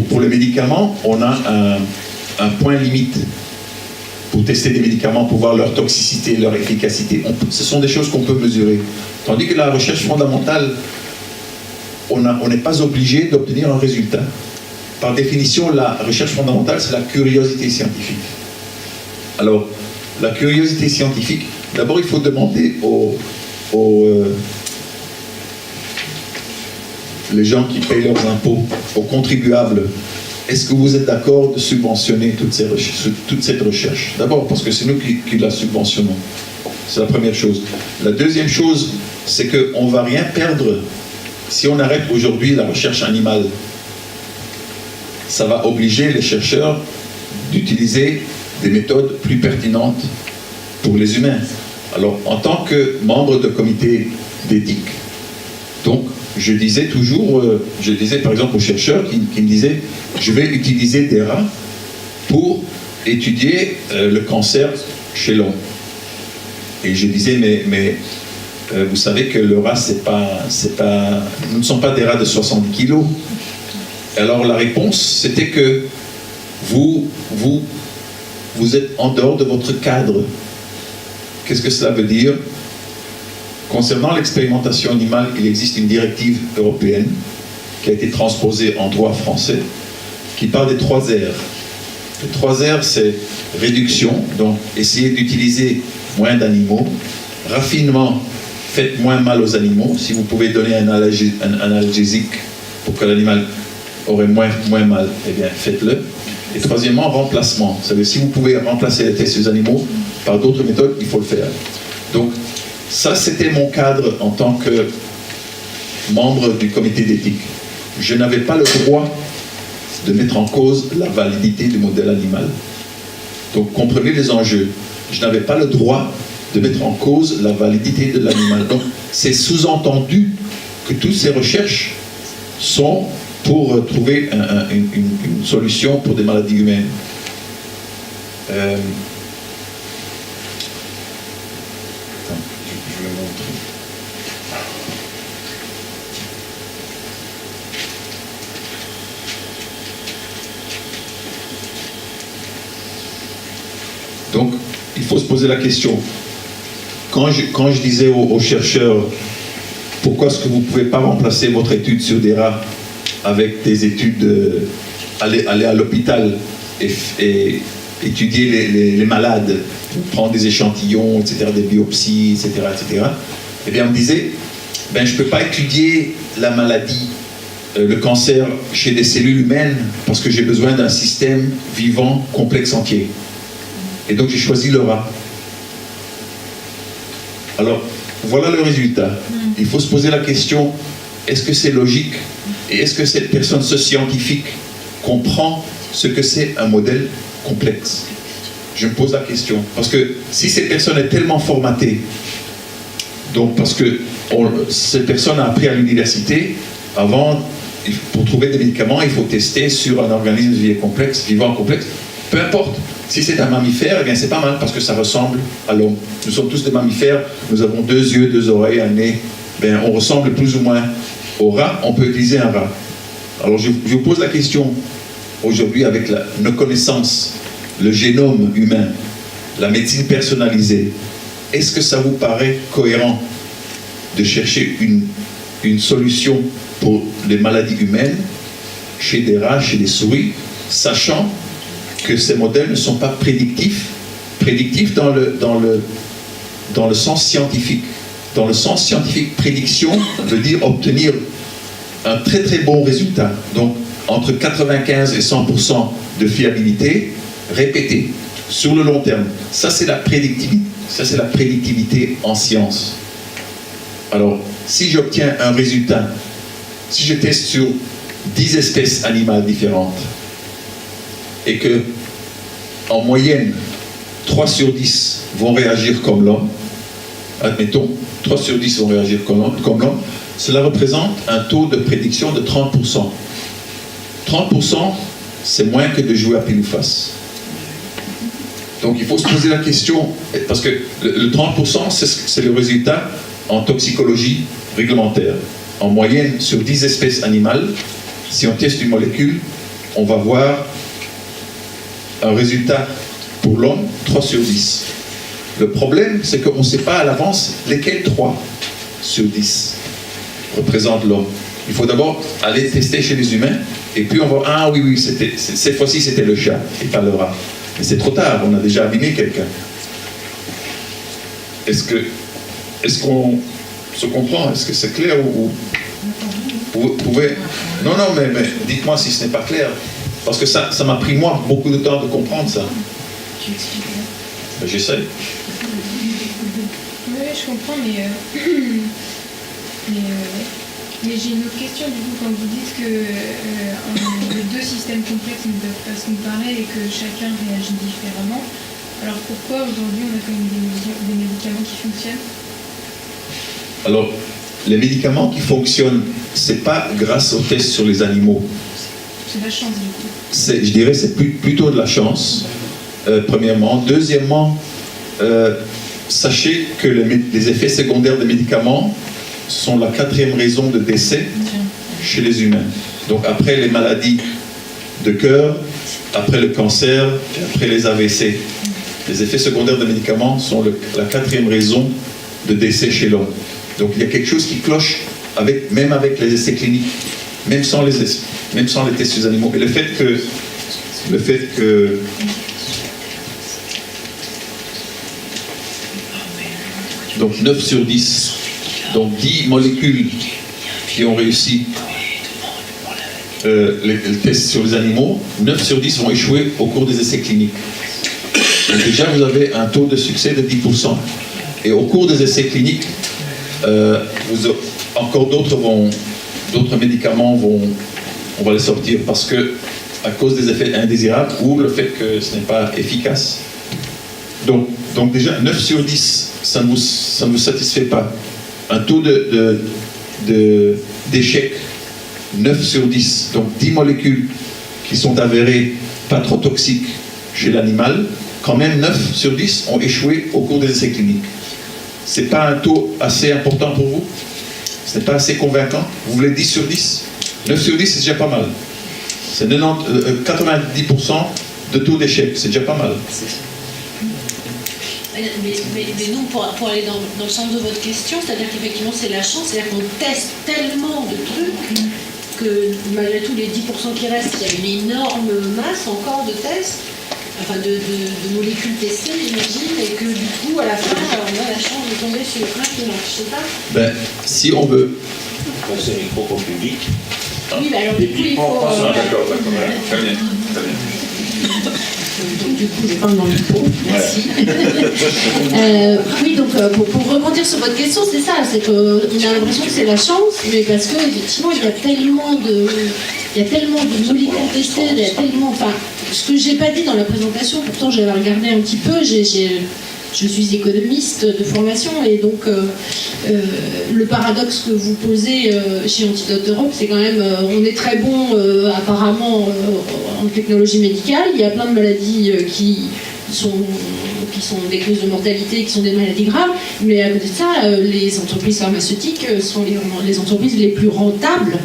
pour les médicaments, on a un point limite pour tester des médicaments, pour voir leur toxicité, leur efficacité. Ce sont des choses qu'on peut mesurer. Tandis que la recherche fondamentale, on n'est pas obligé d'obtenir un résultat. Par définition, la recherche fondamentale, c'est la curiosité scientifique. Alors, la curiosité scientifique, d'abord, il faut demander les gens qui payent leurs impôts, aux contribuables, est-ce que vous êtes d'accord de subventionner toute cette recherche? D'abord, parce que c'est nous qui la subventionnons. C'est la première chose. La deuxième chose, c'est qu'on ne va rien perdre si on arrête aujourd'hui la recherche animale, ça va obliger les chercheurs d'utiliser des méthodes plus pertinentes pour les humains. Alors, en tant que membre de comité d'éthique, donc, je disais par exemple aux chercheurs qui me disaient, je vais utiliser des rats pour étudier le cancer chez l'homme. Et je disais, mais vous savez que le rat, nous ne sommes pas des rats de 70 kilos. Alors la réponse, c'était que vous êtes en dehors de votre cadre. Qu'est-ce que cela veut dire? Concernant l'expérimentation animale, il existe une directive européenne qui a été transposée en droit français, qui parle des 3 R. Les 3 R, c'est réduction, donc essayer d'utiliser moins d'animaux, raffinement, faites moins mal aux animaux. Si vous pouvez donner un analgésique pour que l'animal aurait moins mal, eh bien faites-le. Et troisièmement, remplacement. Vous savez, si vous pouvez remplacer les tests sur les animaux par d'autres méthodes, il faut le faire. Donc, ça, c'était mon cadre en tant que membre du comité d'éthique. Je n'avais pas le droit de mettre en cause la validité du modèle animal. Donc, comprenez les enjeux. Je n'avais pas le droit de mettre en cause la validité de l'animal. Donc, c'est sous-entendu que toutes ces recherches sont pour trouver une solution pour des maladies humaines. Je vais montrer. Donc, il faut se poser la question. Quand je disais aux chercheurs, pourquoi est-ce que vous ne pouvez pas remplacer votre étude sur des rats avec des études, aller à l'hôpital et étudier les malades, prendre des échantillons, etc., des biopsies, etc., etc. Eh bien, on me disait, je ne peux pas étudier la maladie, le cancer chez des cellules humaines parce que j'ai besoin d'un système vivant, complexe, entier. Et donc, j'ai choisi le rat. Alors, voilà le résultat. Il faut se poser la question, est-ce que c'est logique? Et est-ce que cette personne, ce scientifique, comprend ce que c'est un modèle complexe? Je me pose la question. Parce que si cette personne est tellement formatée, donc parce que cette personne a appris à l'université, avant, pour trouver des médicaments, il faut tester sur un organisme vivant complexe, peu importe. Si c'est un mammifère, eh bien c'est pas mal parce que ça ressemble à l'homme. Nous sommes tous des mammifères, nous avons 2 yeux, 2 oreilles, un nez. Ben, on ressemble plus ou moins au rat, on peut utiliser un rat. Alors je vous pose la question aujourd'hui avec nos connaissances, le génome humain, la médecine personnalisée. Est-ce que ça vous paraît cohérent de chercher une solution pour les maladies humaines chez des rats, chez des souris, sachant que ces modèles ne sont pas prédictifs dans le sens scientifique. Dans le sens scientifique, prédiction veut dire obtenir un très très bon résultat. Donc, entre 95 et 100% de fiabilité répétée sur le long terme. Ça, c'est la prédictivité. Ça, c'est la prédictivité en science. Alors, si j'obtiens un résultat, si je teste sur 10 espèces animales différentes, et que, en moyenne, 3 sur 10 vont réagir comme l'homme, admettons, 3 sur 10 vont réagir comme l'homme, cela représente un taux de prédiction de 30%. 30%, c'est moins que de jouer à pile ou face. Donc il faut se poser la question, parce que le 30%, c'est le résultat en toxicologie réglementaire. En moyenne, sur 10 espèces animales, si on teste une molécule, on va voir un résultat pour l'homme, 3 sur 10. Le problème, c'est qu'on ne sait pas à l'avance lesquels 3 sur 10 représentent l'homme. Il faut d'abord aller tester chez les humains, et puis on va, ah oui, cette fois-ci c'était le chat, et pas le rat. Mais c'est trop tard, on a déjà abîmé quelqu'un. Est-ce qu'on se comprend? Est-ce que c'est clair ou vous pouvez... Non, mais dites-moi si ce n'est pas clair. Parce que ça m'a pris, moi, beaucoup de temps de comprendre ça. J'essaie. Oui, je comprends, mais Mais j'ai une autre question, du coup, quand vous dites que les deux systèmes complexes ne peuvent pas se comparer et que chacun réagit différemment, alors pourquoi aujourd'hui on a quand même des médicaments qui fonctionnent? Alors, les médicaments qui fonctionnent, c'est pas grâce aux tests sur les animaux. C'est la chance, du coup. Je dirais c'est plutôt de la chance, premièrement. Deuxièmement, sachez que les effets secondaires des médicaments sont la 4e raison de décès chez les humains. Donc après les maladies de cœur, après le cancer, et après les AVC. Les effets secondaires des médicaments sont la 4e raison de décès chez l'homme. Donc il y a quelque chose qui cloche même avec les essais cliniques, même sans les tests sur les animaux. Et le fait que donc 9 sur 10, donc 10 molécules qui ont réussi les tests sur les animaux, 9 sur 10 vont échouer au cours des essais cliniques. Donc déjà, vous avez un taux de succès de 10%. Et au cours des essais cliniques, encore d'autres médicaments on va les sortir parce que à cause des effets indésirables ou le fait que ce n'est pas efficace. Donc déjà, 9 sur 10, ça ne vous satisfait pas. Un taux d'échec, 9 sur 10, donc 10 molécules qui sont avérées pas trop toxiques chez l'animal, quand même 9 sur 10 ont échoué au cours des essais cliniques. C'est pas un taux assez important pour vous? Ce n'est pas assez convaincant? Vous voulez 10 sur 10? 9 sur 10, c'est déjà pas mal. C'est 90% de taux d'échec, c'est déjà pas mal. Mais nous, pour aller dans le sens de votre question, c'est-à-dire qu'effectivement c'est la chance, c'est-à-dire qu'on teste tellement de trucs que malgré tous les 10% qui restent, il y a une énorme masse encore de tests, enfin de molécules testées, j'imagine, et que du coup, à la fin, on a la chance de tomber sur un qui marche, je sais pas. Ben, si on veut... C'est micro au public. Oui, mais alors du coup, il faut... D'accord, très bien. Donc, du coup, je parle dans le pot. Merci. Oui, donc pour rebondir sur votre question, c'est ça, c'est qu'on a l'impression que c'est la chance, mais parce que effectivement, il y a tellement de molécules testées, il y a tellement, enfin, ce que j'ai pas dit dans la présentation, pourtant j'avais regardé un petit peu, je suis économiste de formation et donc le paradoxe que vous posez chez Antidote Europe, c'est quand même, on est très bon apparemment en technologie médicale, il y a plein de maladies qui sont des causes de mortalité, qui sont des maladies graves, mais à côté de ça, les entreprises pharmaceutiques sont les entreprises les plus rentables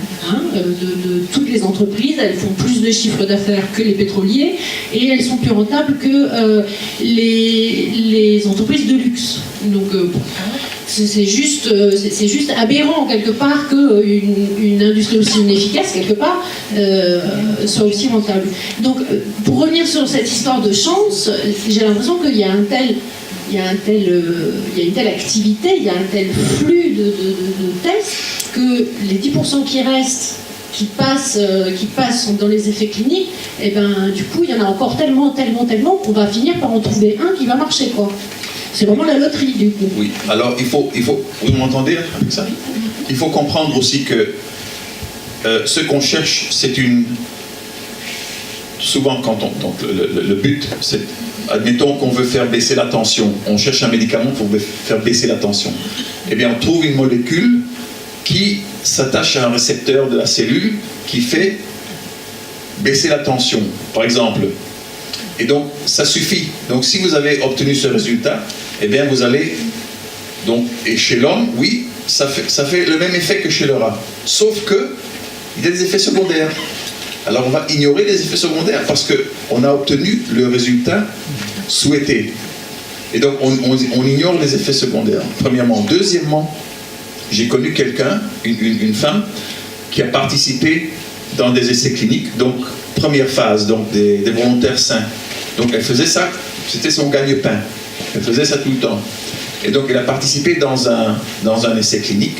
de toutes les entreprises. Elles font plus de chiffre d'affaires que les pétroliers et elles sont plus rentables que les entreprises de luxe. Donc c'est juste aberrant quelque part qu'une industrie aussi inefficace quelque part soit aussi rentable. Donc pour revenir sur cette histoire de chance, j'ai l'impression qu'il y a une telle activité, il y a un tel flux de tests que les 10% qui restent, qui passent dans les effets cliniques, et ben du coup il y en a encore tellement qu'on va finir par en trouver un qui va marcher, quoi. C'est vraiment la loterie du coup. Oui, alors il faut vous m'entendez avec ça? Il faut comprendre aussi que ce qu'on cherche, c'est souvent quand donc le but, c'est, admettons qu'on veut faire baisser la tension, on cherche un médicament pour faire baisser la tension. Eh bien on trouve une molécule qui s'attache à un récepteur de la cellule qui fait baisser la tension, par exemple. Et donc, ça suffit. Donc, si vous avez obtenu ce résultat, eh bien, vous allez... Donc, et chez l'homme, oui, ça fait le même effet que chez le rat. Sauf que, il y a des effets secondaires. Alors, on va ignorer les effets secondaires parce qu'on a obtenu le résultat souhaité. Et donc, on ignore les effets secondaires, premièrement. Deuxièmement, j'ai connu quelqu'un, une femme, qui a participé dans des essais cliniques. Donc, première phase, donc des volontaires sains. Donc elle faisait ça, c'était son gagne-pain. Elle faisait ça tout le temps. Et donc elle a participé dans un essai clinique.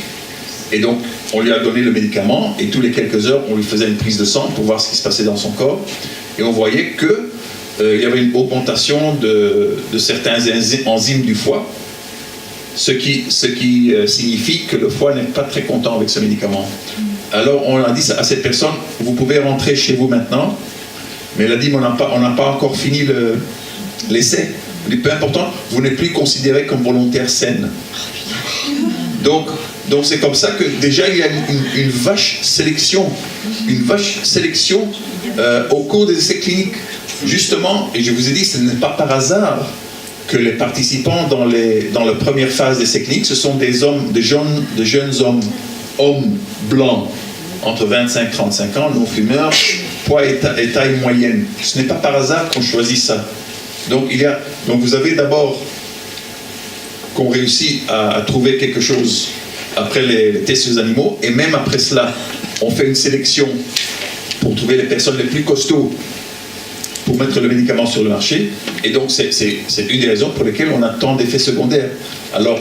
Et donc on lui a donné le médicament et tous les quelques heures on lui faisait une prise de sang pour voir ce qui se passait dans son corps. Et on voyait qu'il y avait une augmentation de certains enzymes du foie. ce qui signifie que le foie n'est pas très content avec ce médicament. Alors on a dit à cette personne, vous pouvez rentrer chez vous maintenant, mais elle a dit, mais on n'a pas encore fini l'essai. Le plus important, vous n'êtes plus considéré comme volontaire saine. Donc c'est comme ça que déjà il y a une vache sélection au cours des essais cliniques. Justement, et je vous ai dit, ce n'est pas par hasard que les participants dans la première phase d'essais cliniques, ce sont des jeunes hommes blancs, entre 25 et 35 ans, non-fumeurs, poids et taille moyenne. Ce n'est pas par hasard qu'on choisit ça. Donc vous avez d'abord qu'on réussit à trouver quelque chose après les tests sur les animaux, et même après cela, on fait une sélection pour trouver les personnes les plus costauds pour mettre le médicament sur le marché. Et donc c'est une des raisons pour lesquelles on a tant d'effets secondaires. Alors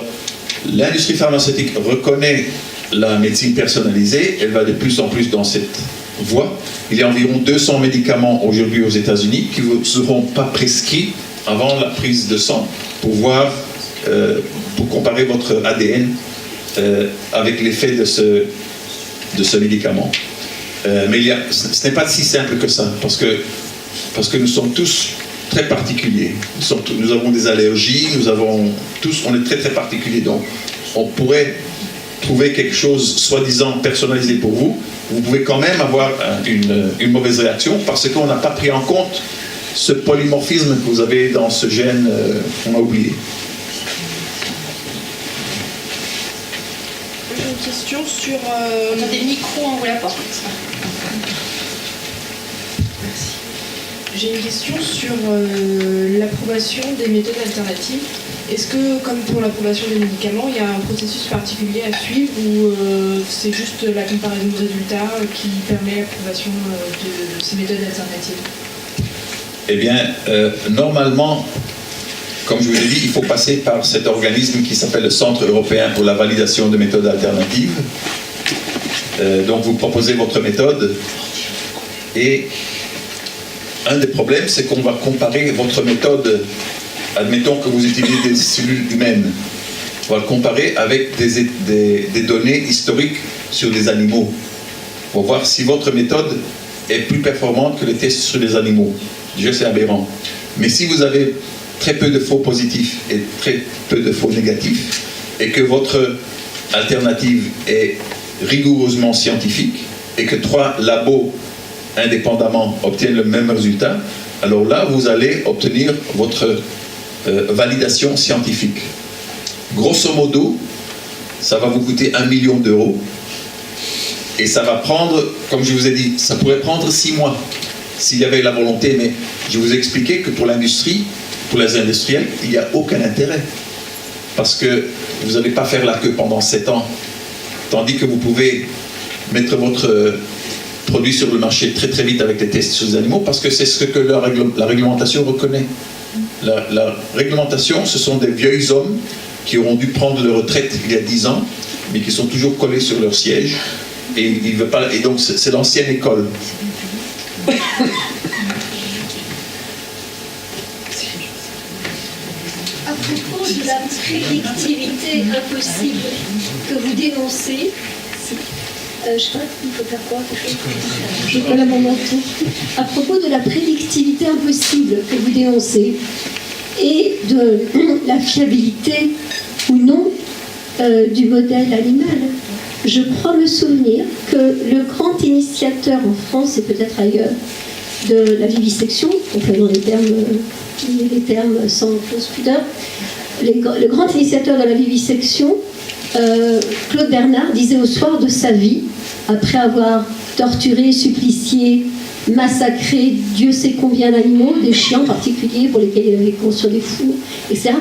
l'industrie pharmaceutique reconnaît la médecine personnalisée, elle va de plus en plus dans cette voie. Il y a environ 200 médicaments aujourd'hui aux États-Unis qui ne seront pas prescrits avant la prise de sang pour comparer votre ADN avec l'effet de ce médicament. Mais ce n'est pas si simple que ça, parce que nous sommes tous très particuliers. Nous avons des allergies, on est très très particuliers. Donc on pourrait trouver quelque chose soi-disant personnalisé pour vous. Vous pouvez quand même avoir une mauvaise réaction parce qu'on n'a pas pris en compte ce polymorphisme que vous avez dans ce gène qu'on a oublié. J'ai une question sur... On a des micros en haut à la porte. Merci. J'ai une question sur l'approbation des méthodes alternatives. Est-ce que, comme pour l'approbation des médicaments, il y a un processus particulier à suivre ou c'est juste la comparaison de résultats qui permet l'approbation de ces méthodes alternatives? Eh bien, normalement, comme je vous l'ai dit, il faut passer par cet organisme qui s'appelle le Centre européen pour la validation de méthodes alternatives. Donc vous proposez votre méthode et un des problèmes, c'est qu'on va comparer votre méthode. Admettons que vous utilisez des cellules humaines. On va le comparer avec des données historiques sur des animaux. Pour voir si votre méthode est plus performante que les tests sur les animaux. Déjà, c'est aberrant. Mais si vous avez très peu de faux positifs et très peu de faux négatifs, et que votre alternative est rigoureusement scientifique, et que 3 labos indépendamment obtiennent le même résultat, alors là, vous allez obtenir votre validation scientifique. Grosso modo, ça va vous coûter 1 million d'euros et ça va prendre, comme je vous ai dit, ça pourrait prendre 6 mois s'il y avait la volonté, mais je vous ai expliqué que pour l'industrie, pour les industriels, il n'y a aucun intérêt parce que vous n'allez pas faire la queue pendant 7 ans, tandis que vous pouvez mettre votre produit sur le marché très très vite avec les tests sur les animaux parce que c'est ce que la réglementation reconnaît. La réglementation, ce sont des vieux hommes qui auront dû prendre leur retraite il y a 10 ans, mais qui sont toujours collés sur leur siège. Et donc, c'est l'ancienne école. À propos de la prédictivité impossible que vous dénoncez, je sais pas, il faut faire quoi? Je vois la moment. À propos de la prédictivité impossible que vous dénoncez et de la fiabilité ou non du modèle animal, je crois me souvenir que le grand initiateur en France et peut-être ailleurs de la vivisection, employant les termes sans fausse pudeur, le grand initiateur de la vivisection, Claude Bernard, disait au soir de sa vie, après avoir torturé, supplicié, massacré Dieu sait combien d'animaux, des chiens en particulier pour lesquels il avait construit des fours, etc.,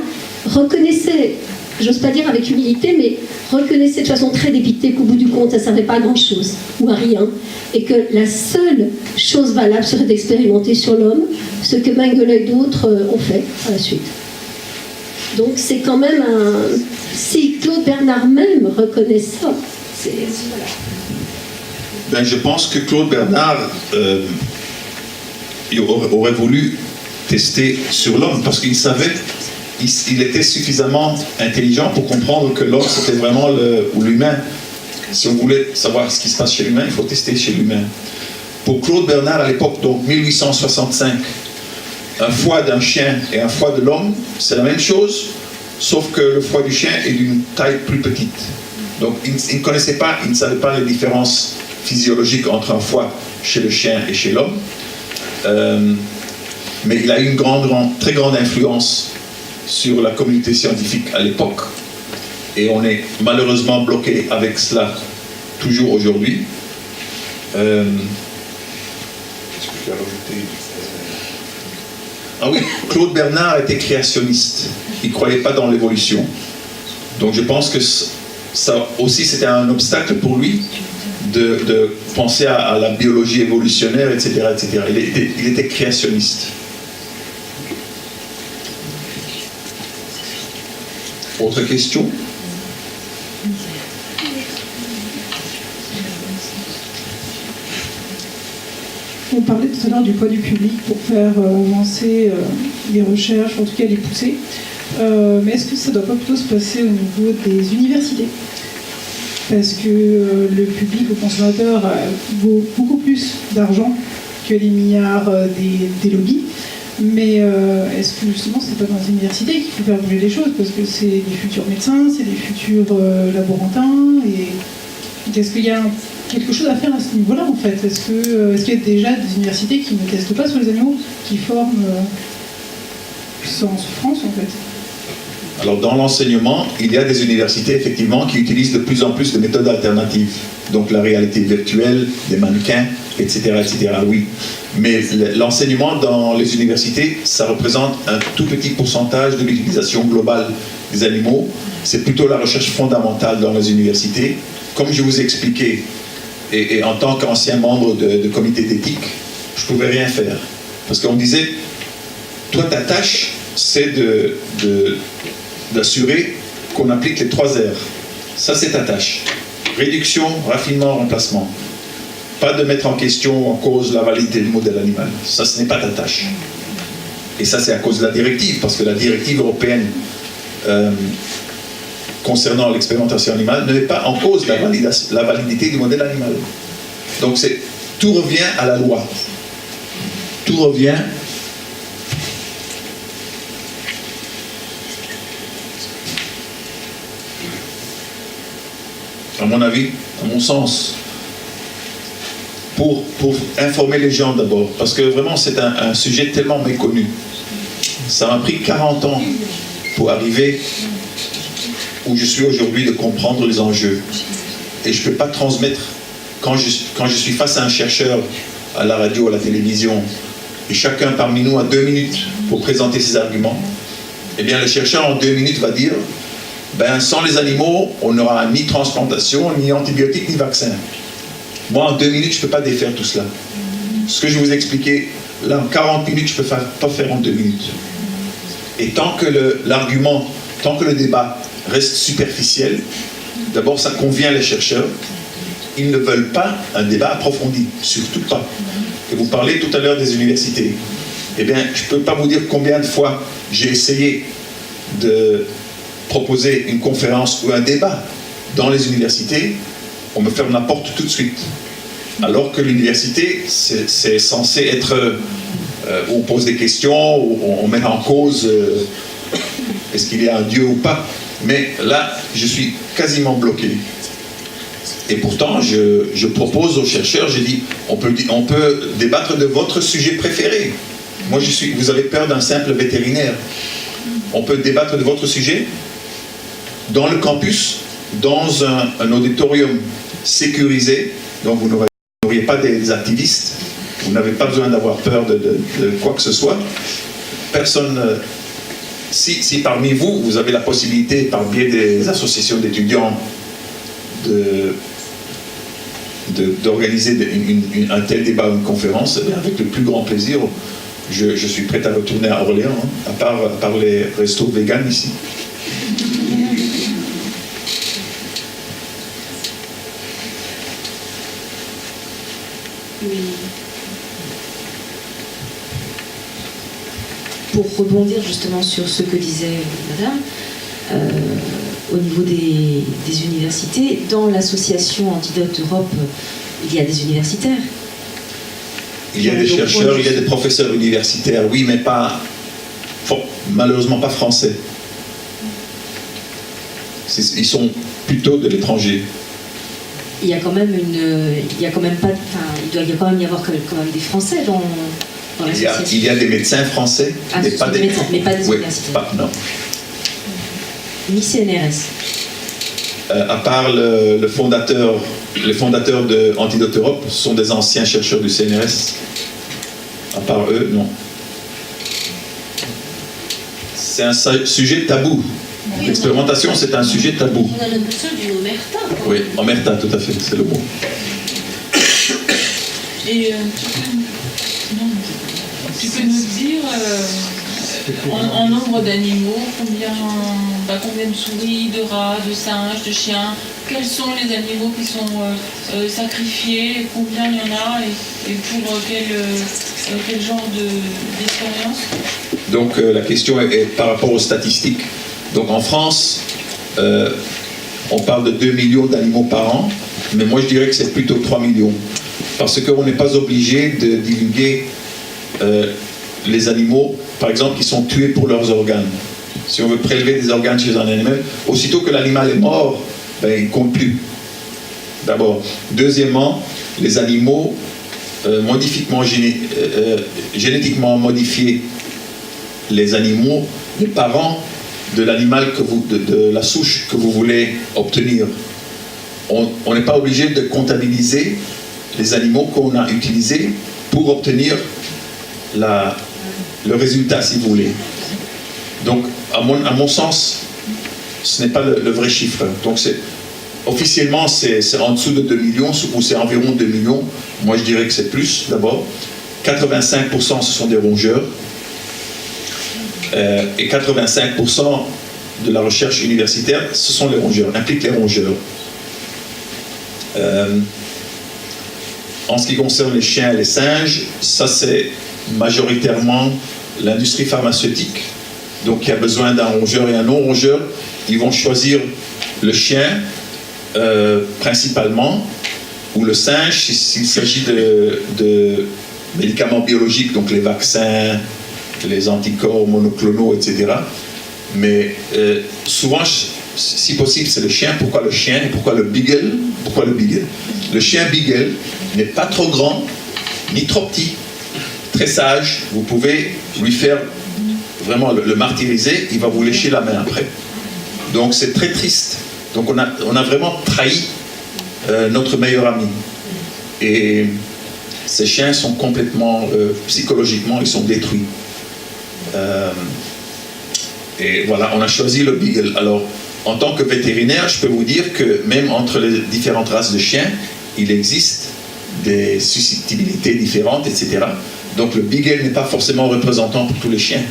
reconnaissait, j'ose pas dire avec humilité, mais reconnaissait de façon très dépitée qu'au bout du compte, ça ne servait pas à grand-chose ou à rien, et que la seule chose valable serait d'expérimenter sur l'homme ce que Mengele et d'autres ont fait à la suite. Donc c'est quand même un... Si Claude Bernard même reconnaît ça, c'est... Voilà. Ben, je pense que Claude Bernard aurait voulu tester sur l'homme parce qu'il savait il était suffisamment intelligent pour comprendre que l'homme, c'était vraiment ou l'humain. Si on voulait savoir ce qui se passe chez l'humain, il faut tester chez l'humain. Pour Claude Bernard, à l'époque, donc 1865, un foie d'un chien et un foie de l'homme, c'est la même chose, sauf que le foie du chien est d'une taille plus petite. Donc il ne connaissait pas, il ne savait pas les différences physiologiques entre un foie chez le chien et chez l'homme. Mais il a eu une très grande influence sur la communauté scientifique à l'époque. Et on est malheureusement bloqué avec cela toujours aujourd'hui. Ah oui, Claude Bernard était créationniste. Il ne croyait pas dans l'évolution. Donc je pense que ça aussi c'était un obstacle pour lui de penser à la biologie évolutionnaire, etc. etc. Il était créationniste. Autre question? On parlait tout à l'heure du poids du public pour faire avancer les recherches, en tout cas les pousser. Mais est-ce que ça ne doit pas plutôt se passer au niveau des universités? Parce que le public, le consommateur, vaut beaucoup plus d'argent que les milliards des lobbies. Mais est-ce que justement c'est pas dans les universités qu'il faut faire bouger les choses? Parce que c'est des futurs médecins, c'est des futurs laborantins. Et est-ce qu'il y a quelque chose à faire à ce niveau-là en fait? Est-ce qu'il y a déjà des universités qui ne testent pas sur les animaux, qui forment sans souffrance en fait? Alors dans l'enseignement, il y a des universités effectivement qui utilisent de plus en plus de méthodes alternatives. Donc la réalité virtuelle, des mannequins, etc. etc. Oui. Mais l'enseignement dans les universités, ça représente un tout petit pourcentage de l'utilisation globale des animaux. C'est plutôt la recherche fondamentale dans les universités. Comme je vous ai expliqué, et en tant qu'ancien membre de comité d'éthique, je ne pouvais rien faire. Parce qu'on me disait, toi ta tâche, c'est d'assurer qu'on applique les 3 R. Ça c'est ta tâche. Réduction, raffinement, remplacement. Pas de mettre en question, en cause la validité du modèle animal. Ça, ce n'est pas ta tâche. Et ça, c'est à cause de la directive, parce que la directive européenne concernant l'expérimentation animale ne met pas en cause la validité du modèle animal. Donc, tout revient à la loi. Tout revient à mon avis, à mon sens, pour informer les gens d'abord, parce que vraiment c'est un sujet tellement méconnu. Ça m'a pris 40 ans pour arriver où je suis aujourd'hui, de comprendre les enjeux. Et je ne peux pas transmettre, quand je suis face à un chercheur, à la radio, à la télévision, et chacun parmi nous a 2 minutes pour présenter ses arguments, eh bien le chercheur en 2 minutes va dire, ben, sans les animaux, on n'aura ni transplantation, ni antibiotiques, ni vaccin. Moi, en 2 minutes, je ne peux pas défaire tout cela. Ce que je vous ai expliqué, là, en 40 minutes, je ne peux pas faire en 2 minutes. Et tant que l'argument, tant que le débat reste superficiel, d'abord, ça convient les chercheurs. Ils ne veulent pas un débat approfondi, surtout pas. Et vous parlez tout à l'heure des universités. Eh bien, je ne peux pas vous dire combien de fois j'ai essayé de proposer une conférence ou un débat dans les universités, on me ferme la porte tout de suite. Alors que l'université, c'est censé être où on pose des questions, où on met en cause est-ce qu'il y a un Dieu ou pas. Mais là, je suis quasiment bloqué. Et pourtant, je propose aux chercheurs, j'ai dit, on peut débattre de votre sujet préféré. Moi, vous avez peur d'un simple vétérinaire. On peut débattre de votre sujet dans le campus, dans un auditorium sécurisé, donc vous n'auriez pas des activistes, vous n'avez pas besoin d'avoir peur de quoi que ce soit. Personne, si parmi vous, vous avez la possibilité, par biais des associations d'étudiants, d'organiser un tel débat ou une conférence, avec le plus grand plaisir, je suis prêt à retourner à Orléans, hein, à part les restos véganes ici. pour rebondir justement sur ce que disait Madame, au niveau des universités, dans l'association Antidote Europe, il y a des universitaires. Il y a des chercheurs, il y a des professeurs universitaires, oui, mais pas, malheureusement pas français. Ils sont plutôt de l'étranger. Il y a quand même il y a quand même pas, enfin, il doit quand même y avoir quand même des Français dans l'association. Il y a des médecins français, mais pas des médecins, mais pas des universitaires. Non. Ni CNRS. À part les fondateurs de Antidote Europe sont des anciens chercheurs du CNRS. À part eux, non. C'est un sujet tabou. L'expérimentation, c'est un sujet tabou. On a l'impression d'une omerta. Oui, omerta, tout à fait, c'est le mot. Et tu peux nous dire, en nombre d'animaux, combien de souris, de rats, de singes, de chiens, quels sont les animaux qui sont sacrifiés, combien il y en a et pour quel genre d'expérience? Donc la question est par rapport aux statistiques. Donc en France, on parle de 2 millions d'animaux par an, mais moi je dirais que c'est plutôt 3 millions. Parce qu'on n'est pas obligé de divulguer les animaux, par exemple, qui sont tués pour leurs organes. Si on veut prélever des organes chez un animal, aussitôt que l'animal est mort, il ne compte plus. D'abord. Deuxièmement, les animaux génétiquement modifiés, les animaux, les parents de l'animal de la souche que vous voulez obtenir. On n'est pas obligé de comptabiliser les animaux qu'on a utilisés pour obtenir le résultat, si vous voulez. Donc, à mon sens, ce n'est pas le vrai chiffre. Donc, officiellement, c'est en dessous de 2 millions, ou c'est environ 2 millions. Moi, je dirais que c'est plus, d'abord. 85%, ce sont des rongeurs. Et 85% de la recherche universitaire, ce sont les rongeurs, implique les rongeurs. En ce qui concerne les chiens et les singes, ça c'est majoritairement l'industrie pharmaceutique. Donc il y a besoin d'un rongeur et un non-rongeur. Ils vont choisir le chien principalement, ou le singe s'il s'agit de médicaments biologiques, donc les vaccins, les anticorps monoclonaux, etc. Mais souvent, si possible, c'est le chien. Pourquoi le chien et pourquoi le beagle? Pourquoi le beagle? Le chien beagle n'est pas trop grand, ni trop petit, très sage. Vous pouvez lui faire vraiment le martyriser, il va vous lécher la main après. Donc c'est très triste. Donc on a vraiment trahi notre meilleur ami. Et ces chiens sont complètement, psychologiquement, ils sont détruits. Et voilà, on a choisi le beagle. Alors, en tant que vétérinaire, je peux vous dire que même entre les différentes races de chiens, il existe des susceptibilités différentes, etc. Donc le beagle n'est pas forcément représentant pour tous les chiens,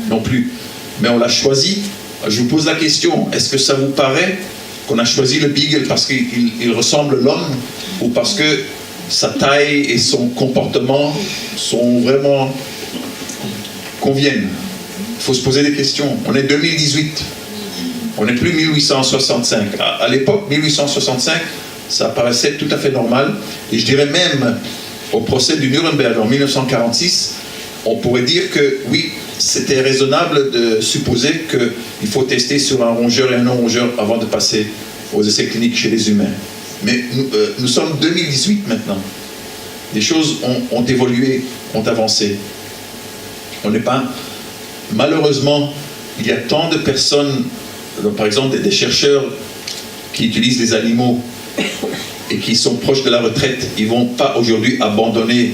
non plus. Mais on l'a choisi. Je vous pose la question, est-ce que ça vous paraît qu'on a choisi le beagle parce qu'il ressemble à l'homme, ou parce que sa taille et son comportement sont vraiment conviennent? Il faut se poser des questions. On est 2018. On n'est plus 1865. À l'époque, 1865, ça paraissait tout à fait normal. Et je dirais même, au procès du Nuremberg en 1946, on pourrait dire que oui, c'était raisonnable de supposer qu'il faut tester sur un rongeur et un non-rongeur avant de passer aux essais cliniques chez les humains. Mais nous sommes 2018 maintenant. Les choses ont évolué, ont avancé. On n'est pas... Malheureusement, il y a tant de personnes, par exemple des chercheurs qui utilisent des animaux et qui sont proches de la retraite, ils ne vont pas aujourd'hui abandonner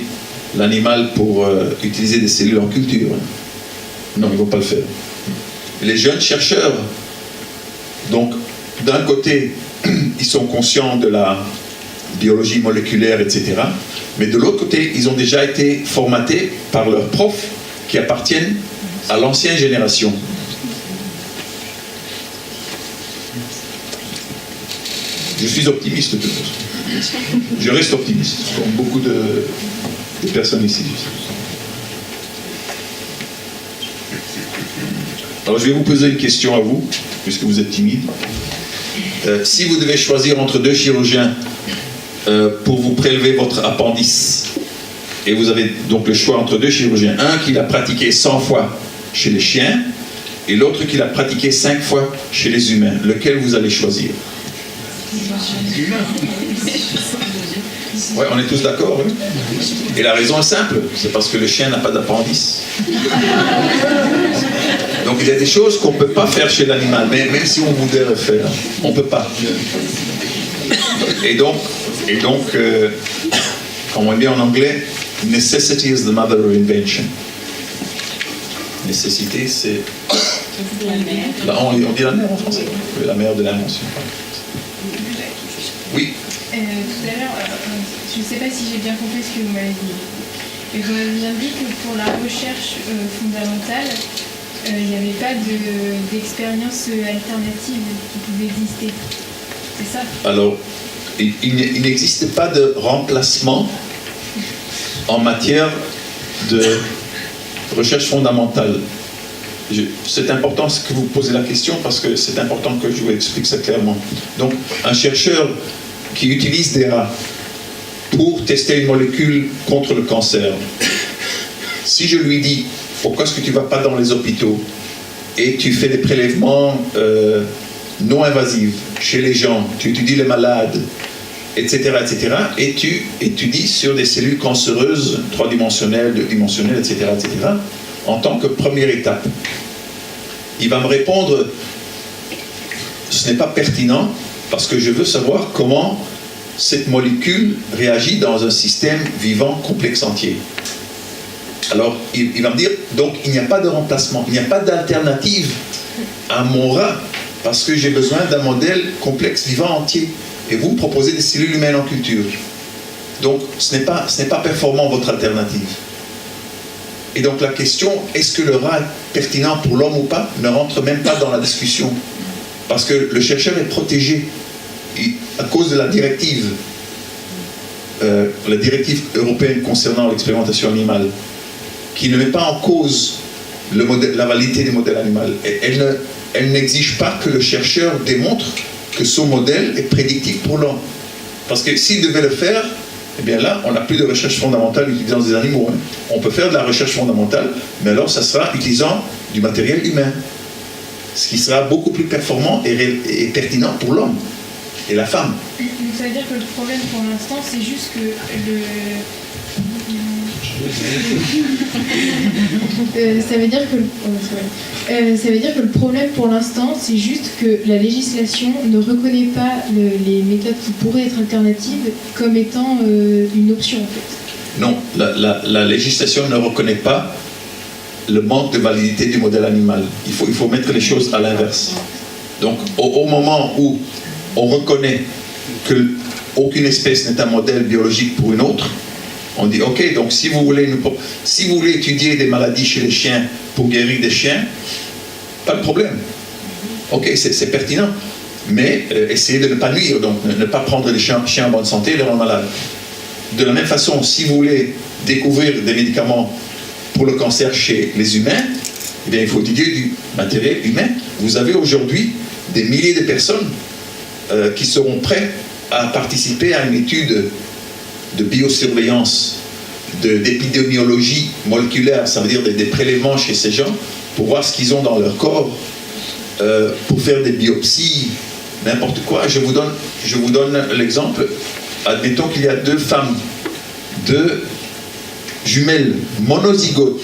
l'animal pour utiliser des cellules en culture. Non, ils ne vont pas le faire. Les jeunes chercheurs, donc d'un côté, ils sont conscients de la biologie moléculaire, etc. Mais de l'autre côté, ils ont déjà été formatés par leurs profs qui appartiennent à l'ancienne génération. Je suis optimiste de toute façon. Je reste optimiste, comme beaucoup de personnes ici. Alors je vais vous poser une question à vous, puisque vous êtes timide. Si vous devez choisir entre deux chirurgiens pour vous prélever votre appendice, et vous avez donc le choix entre deux chirurgiens, un qui l'a pratiqué 100 fois chez les chiens, et l'autre qui l'a pratiqué 5 fois chez les humains, lequel vous allez choisir? Ouais, on est tous d'accord, oui. Et la raison est simple, c'est parce que le chien n'a pas d'appendice. Donc il y a des choses qu'on ne peut pas faire chez l'animal, mais même si on voudrait le faire, on ne peut pas. Et donc comme on dit en anglais, necessity is the mother of invention. Nécessité, c'est... On dit la mère en français. Oui, la mère de l'invention. Oui. Tout à l'heure, je ne sais pas si j'ai bien compris ce que vous m'avez dit. Mais vous m'avez bien dit que pour la recherche fondamentale, il n'y avait pas d'expérience alternative qui pouvait exister. C'est ça? Alors, il n'existe pas de remplacement en matière de recherche fondamentale. C'est important que vous posez la question parce que c'est important que je vous explique ça clairement. Donc, un chercheur qui utilise des rats pour tester une molécule contre le cancer, si je lui dis pourquoi est-ce que tu ne vas pas dans les hôpitaux et tu fais des prélèvements non invasifs chez les gens, tu étudies les malades, etc., et tu étudies sur des cellules cancéreuses 3-dimensionnelles, 2-dimensionnelles, etc., en tant que première étape. Il va me répondre, ce n'est pas pertinent parce que je veux savoir comment cette molécule réagit dans un système vivant complexe entier. Alors, il va me dire, donc il n'y a pas de remplacement, il n'y a pas d'alternative à mon rat parce que j'ai besoin d'un modèle complexe vivant entier. Et vous me proposez des cellules humaines en culture. Donc, ce n'est pas performant votre alternative. Et donc la question, est-ce que le rat est pertinent pour l'homme ou pas, ne rentre même pas dans la discussion. Parce que le chercheur est protégé à cause de la directive européenne concernant l'expérimentation animale, qui ne met pas en cause la validité du modèle animal. Elle n'exige pas que le chercheur démontre que son modèle est prédictif pour l'homme. Parce que s'il devait le faire, eh bien là, on n'a plus de recherche fondamentale utilisant des animaux. Hein. On peut faire de la recherche fondamentale, mais alors ça sera utilisant du matériel humain. Ce qui sera beaucoup plus performant et pertinent pour l'homme et la femme. Donc ça veut dire que le problème pour l'instant, c'est juste que ça veut dire que le problème pour l'instant, c'est juste que la législation ne reconnaît pas les méthodes qui pourraient être alternatives comme étant une option en fait. Non, la législation ne reconnaît pas le manque de validité du modèle animal. Il faut mettre les choses à l'inverse. Donc au moment où on reconnaît qu'aucune espèce n'est un modèle biologique pour une autre, on dit ok, donc si vous voulez étudier des maladies chez les chiens pour guérir des chiens, pas de problème. Ok, c'est pertinent, mais essayez de ne pas nuire, donc ne pas prendre les chiens en bonne santé et les rendre malades. De la même façon, si vous voulez découvrir des médicaments pour le cancer chez les humains, eh bien, il faut étudier du matériel humain. Vous avez aujourd'hui des milliers de personnes qui seront prêts à participer à une étude de biosurveillance, d'épidémiologie moléculaire, ça veut dire des prélèvements chez ces gens, pour voir ce qu'ils ont dans leur corps, pour faire des biopsies, n'importe quoi. Je vous donne l'exemple. Admettons qu'il y a deux femmes, deux jumelles monozygotes,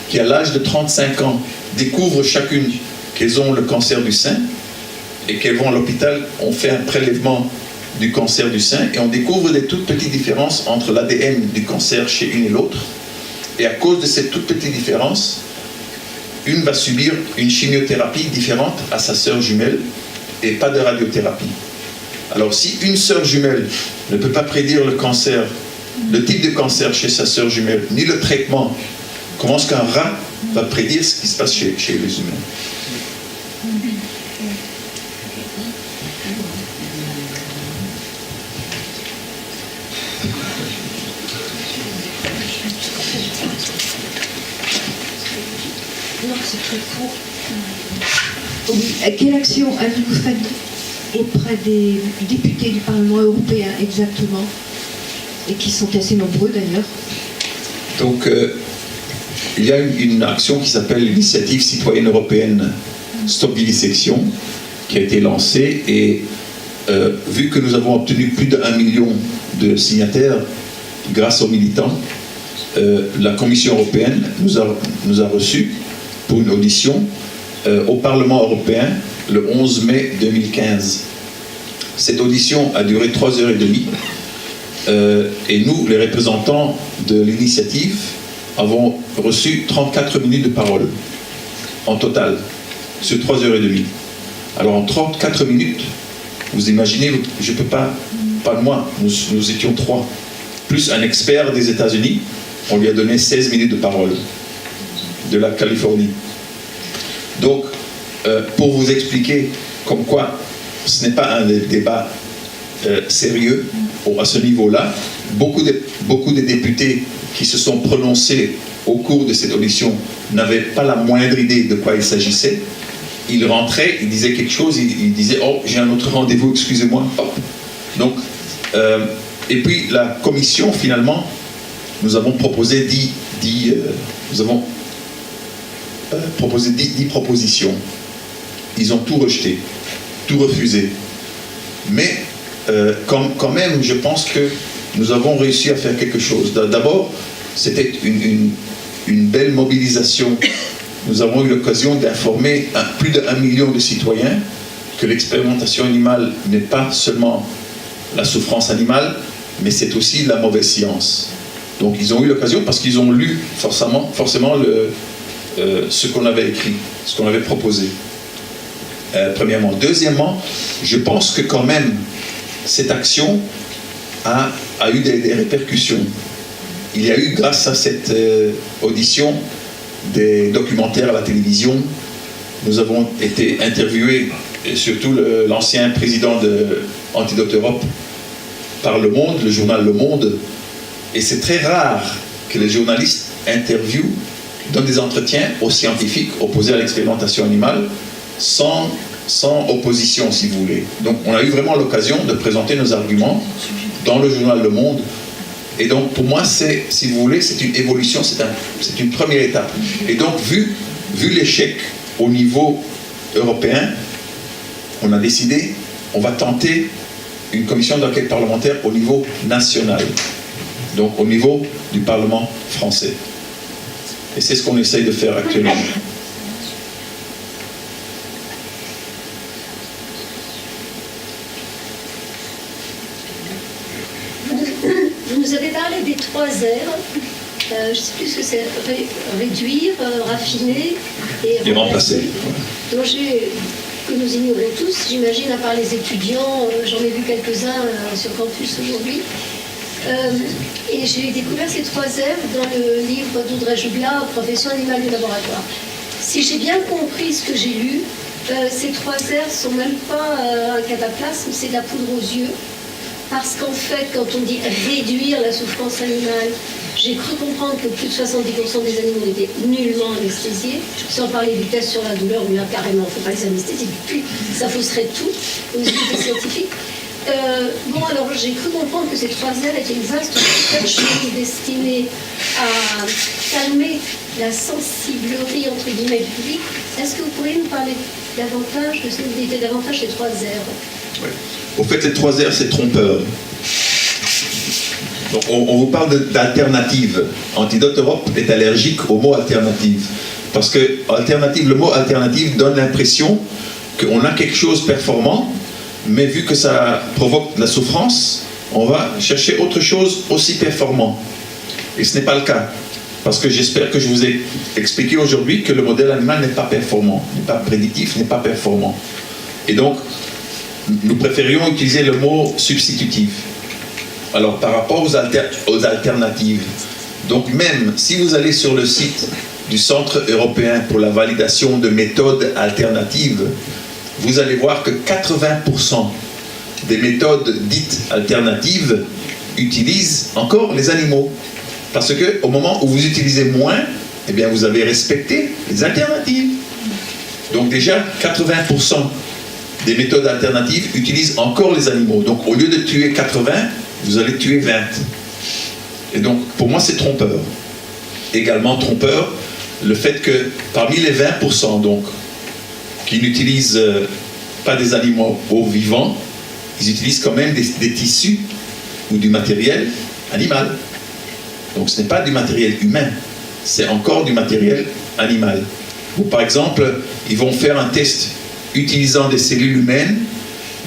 qui à l'âge de 35 ans découvrent chacune qu'elles ont le cancer du sein et qu'elles vont à l'hôpital, on fait un prélèvement du cancer du sein et on découvre des toutes petites différences entre l'ADN du cancer chez une et l'autre. Et à cause de cette toute petite différence, une va subir une chimiothérapie différente à sa sœur jumelle et pas de radiothérapie. Alors si une sœur jumelle ne peut pas prédire le cancer, le type de cancer chez sa sœur jumelle, ni le traitement, comment est-ce qu'un rat va prédire ce qui se passe chez les humains? Non, c'est très court. Oui, quelle action avez-vous faite auprès des députés du Parlement européen exactement, et qui sont assez nombreux d'ailleurs? Donc, il y a une action qui s'appelle l'Initiative citoyenne européenne Stop Vivisection, qui a été lancée, et vu que nous avons obtenu plus d'1 million de signataires grâce aux militants, la Commission européenne nous a reçus pour une audition au Parlement européen le 11 mai 2015. Cette audition a duré 3h30 et nous, les représentants de l'initiative, avons reçu 34 minutes de parole en total sur 3h30. Alors en 34 minutes, vous imaginez, je ne peux pas de moi, nous étions 3, plus un expert des États-Unis, on lui a donné 16 minutes de parole de la Californie. Donc, pour vous expliquer comme quoi ce n'est pas un débat sérieux à ce niveau-là, beaucoup de députés qui se sont prononcés au cours de cette audition n'avaient pas la moindre idée de quoi il s'agissait. Ils rentraient, ils disaient quelque chose, ils disaient « Oh, j'ai un autre rendez-vous, excusez-moi. » Donc, et puis la commission, finalement, nous avons proposé 10 propositions. Ils ont tout rejeté, tout refusé. Mais quand même, je pense que nous avons réussi à faire quelque chose. D'abord, c'était une belle mobilisation. Nous avons eu l'occasion d'informer plus d'1 million de citoyens que l'expérimentation animale n'est pas seulement la souffrance animale, mais c'est aussi la mauvaise science. Donc ils ont eu l'occasion parce qu'ils ont lu forcément ce qu'on avait écrit, ce qu'on avait proposé. Premièrement. Deuxièmement, je pense que quand même cette action a eu des répercussions. Il y a eu, grâce à cette audition, des documentaires à la télévision. Nous avons été interviewés, et surtout l'ancien président de Antidote Europe, par Le Monde, le journal Le Monde. Et c'est très rare que les journalistes interviewent, donnent des entretiens aux scientifiques opposés à l'expérimentation animale, sans opposition, si vous voulez. Donc on a eu vraiment l'occasion de présenter nos arguments dans le journal Le Monde. Et donc pour moi, si vous voulez, c'est une évolution, c'est une première étape. Et donc vu l'échec au niveau européen, on a décidé, on va tenter une commission d'enquête parlementaire au niveau national, donc au niveau du Parlement français. Et c'est ce qu'on essaye de faire actuellement. Vous nous avez parlé des 3 R. Je ne sais plus ce que c'est. Réduire, raffiner et remplacer. Donc que nous ignorons tous, j'imagine, à part les étudiants, j'en ai vu quelques-uns sur campus aujourd'hui. Et j'ai découvert ces 3 R dans le livre d'Audrey Joublat, Profession animale du laboratoire. Si j'ai bien compris ce que j'ai lu, ces 3 R ne sont même pas un cataplasme, c'est de la poudre aux yeux. Parce qu'en fait, quand on dit réduire la souffrance animale, j'ai cru comprendre que plus de 70% des animaux étaient nullement anesthésiés, sans parler du test sur la douleur, où là carrément, il ne faut pas les anesthésier, puis ça fausserait tout aux yeux des scientifiques. Bon, alors j'ai cru comprendre que ces 3 R étaient une vaste supercherie destinée à calmer la sensiblerie, entre guillemets, du public. Est-ce que vous pourriez nous parler davantage de ce que étaient davantage ces 3 R? Oui. Au fait, les 3 R, c'est trompeur. Donc, on vous parle d'alternative. Antidote Europe est allergique au mot alternative. Parce que alternative, le mot alternative donne l'impression qu'on a quelque chose de performant, mais vu que ça provoque de la souffrance, on va chercher autre chose aussi performant. Et ce n'est pas le cas. Parce que j'espère que je vous ai expliqué aujourd'hui que le modèle animal n'est pas performant, n'est pas prédictif, n'est pas performant. Et donc, nous préférions utiliser le mot substitutif. Alors, par rapport aux alternatives, donc même si vous allez sur le site du Centre européen pour la validation de méthodes alternatives, vous allez voir que 80% des méthodes dites alternatives utilisent encore les animaux. Parce qu'au moment où vous utilisez moins, eh bien vous avez respecté les alternatives. Donc déjà, 80% des méthodes alternatives utilisent encore les animaux. Donc au lieu de tuer 80, vous allez tuer 20. Et donc pour moi c'est trompeur. Également trompeur, le fait que parmi les 20% donc, qui n'utilisent pas des animaux vivants, ils utilisent quand même des tissus ou du matériel animal. Donc ce n'est pas du matériel humain, c'est encore du matériel animal. Ou par exemple, ils vont faire un test utilisant des cellules humaines,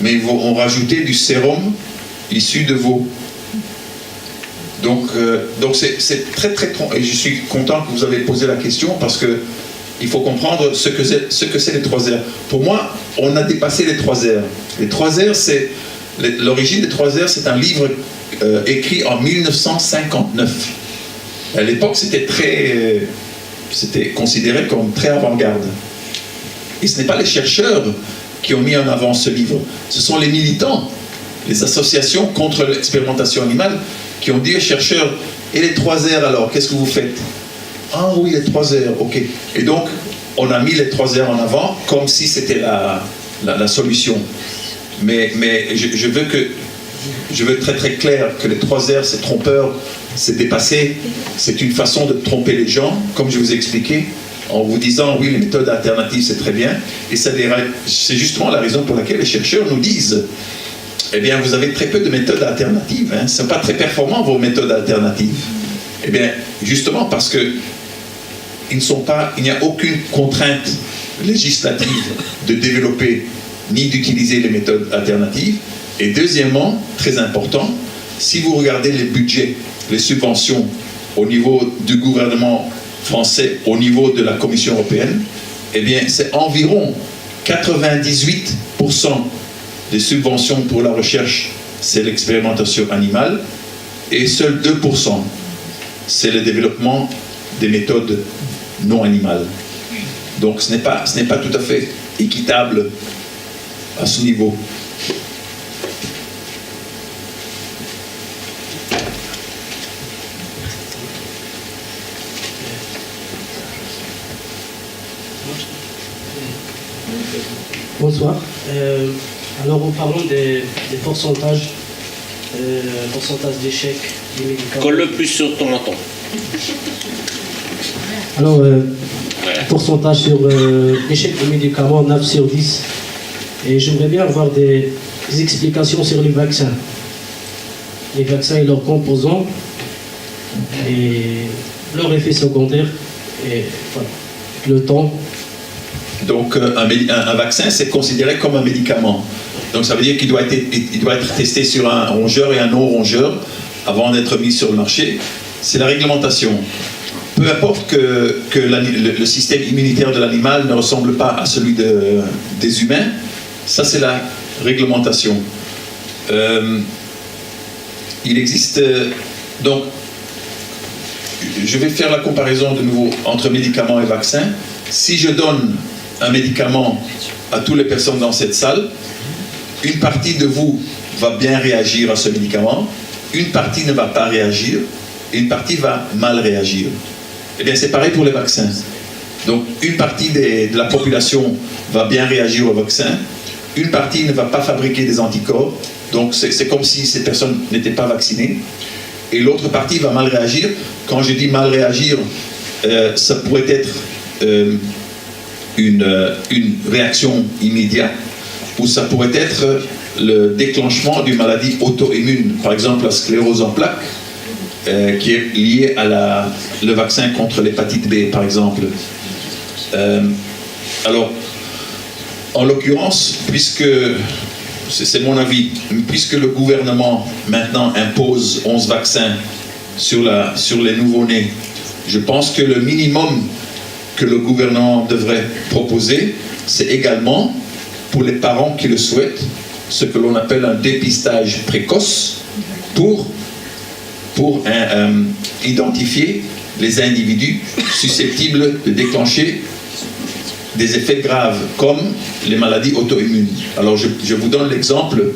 mais ils vont rajouter du sérum issu de veau. Donc c'est très très trompeur. Et je suis content que vous avez posé la question parce que il faut comprendre ce que c'est les 3 R. Pour moi, on a dépassé les 3 R. Les 3 R, c'est l'origine des 3 R, c'est un livre écrit en 1959. À l'époque, c'était considéré comme très avant-garde. Et ce n'est pas les chercheurs qui ont mis en avant ce livre, ce sont les militants, les associations contre l'expérimentation animale qui ont dit aux chercheurs, et les 3 R alors, qu'est-ce que vous faites? Ah oui, les 3 R, ok. Et donc, on a mis les 3 R en avant comme si c'était la solution. Mais je veux très très clair que les 3 R, c'est trompeur, c'est dépassé, c'est une façon de tromper les gens, comme je vous ai expliqué, en vous disant oui, les méthodes alternatives c'est très bien, et c'est justement la raison pour laquelle les chercheurs nous disent eh bien vous avez très peu de méthodes alternatives, hein. Ce ne sont pas très performants vos méthodes alternatives. Eh bien justement parce que il n'y a aucune contrainte législative de développer ni d'utiliser les méthodes alternatives. Et deuxièmement, très important, si vous regardez les budgets, les subventions au niveau du gouvernement français, au niveau de la Commission européenne, eh bien c'est environ 98% des subventions pour la recherche, c'est l'expérimentation animale, et seuls 2%, c'est le développement des méthodes non animales. Donc ce n'est pas tout à fait équitable à ce niveau. Bonsoir. Alors, en parlant des pourcentages d'échecs des médicaments. Colle le plus sur ton menton. Alors, pourcentage sur l'échec des médicaments, 9 sur 10. Et j'aimerais bien avoir des explications sur les vaccins. Les vaccins et leurs composants, et leurs effets secondaires, et voilà, le temps. Donc un vaccin, c'est considéré comme un médicament. Donc ça veut dire qu'il doit être testé sur un rongeur et un non-rongeur avant d'être mis sur le marché. C'est la réglementation. Peu importe que le système immunitaire de l'animal ne ressemble pas à celui des humains, ça c'est la réglementation. Il existe donc, je vais faire la comparaison de nouveau entre médicaments et vaccins. Si je donne un médicament à toutes les personnes dans cette salle, une partie de vous va bien réagir à ce médicament, une partie ne va pas réagir, et une partie va mal réagir. Eh bien, c'est pareil pour les vaccins. Donc, une partie de la population va bien réagir au vaccin, une partie ne va pas fabriquer des anticorps, donc c'est comme si ces personnes n'étaient pas vaccinées, et l'autre partie va mal réagir. Quand je dis mal réagir, ça pourrait être une réaction immédiate, ou ça pourrait être le déclenchement d'une maladie auto-immune, par exemple la sclérose en plaques, qui est liée à le vaccin contre l'hépatite B, par exemple. Alors, en l'occurrence, puisque, c'est mon avis, puisque le gouvernement maintenant impose 11 vaccins sur les nouveau-nés, je pense que le minimum que le gouvernement devrait proposer, c'est également, pour les parents qui le souhaitent, ce que l'on appelle un dépistage précoce pour identifier les individus susceptibles de déclencher des effets graves, comme les maladies auto-immunes. Alors je vous donne l'exemple,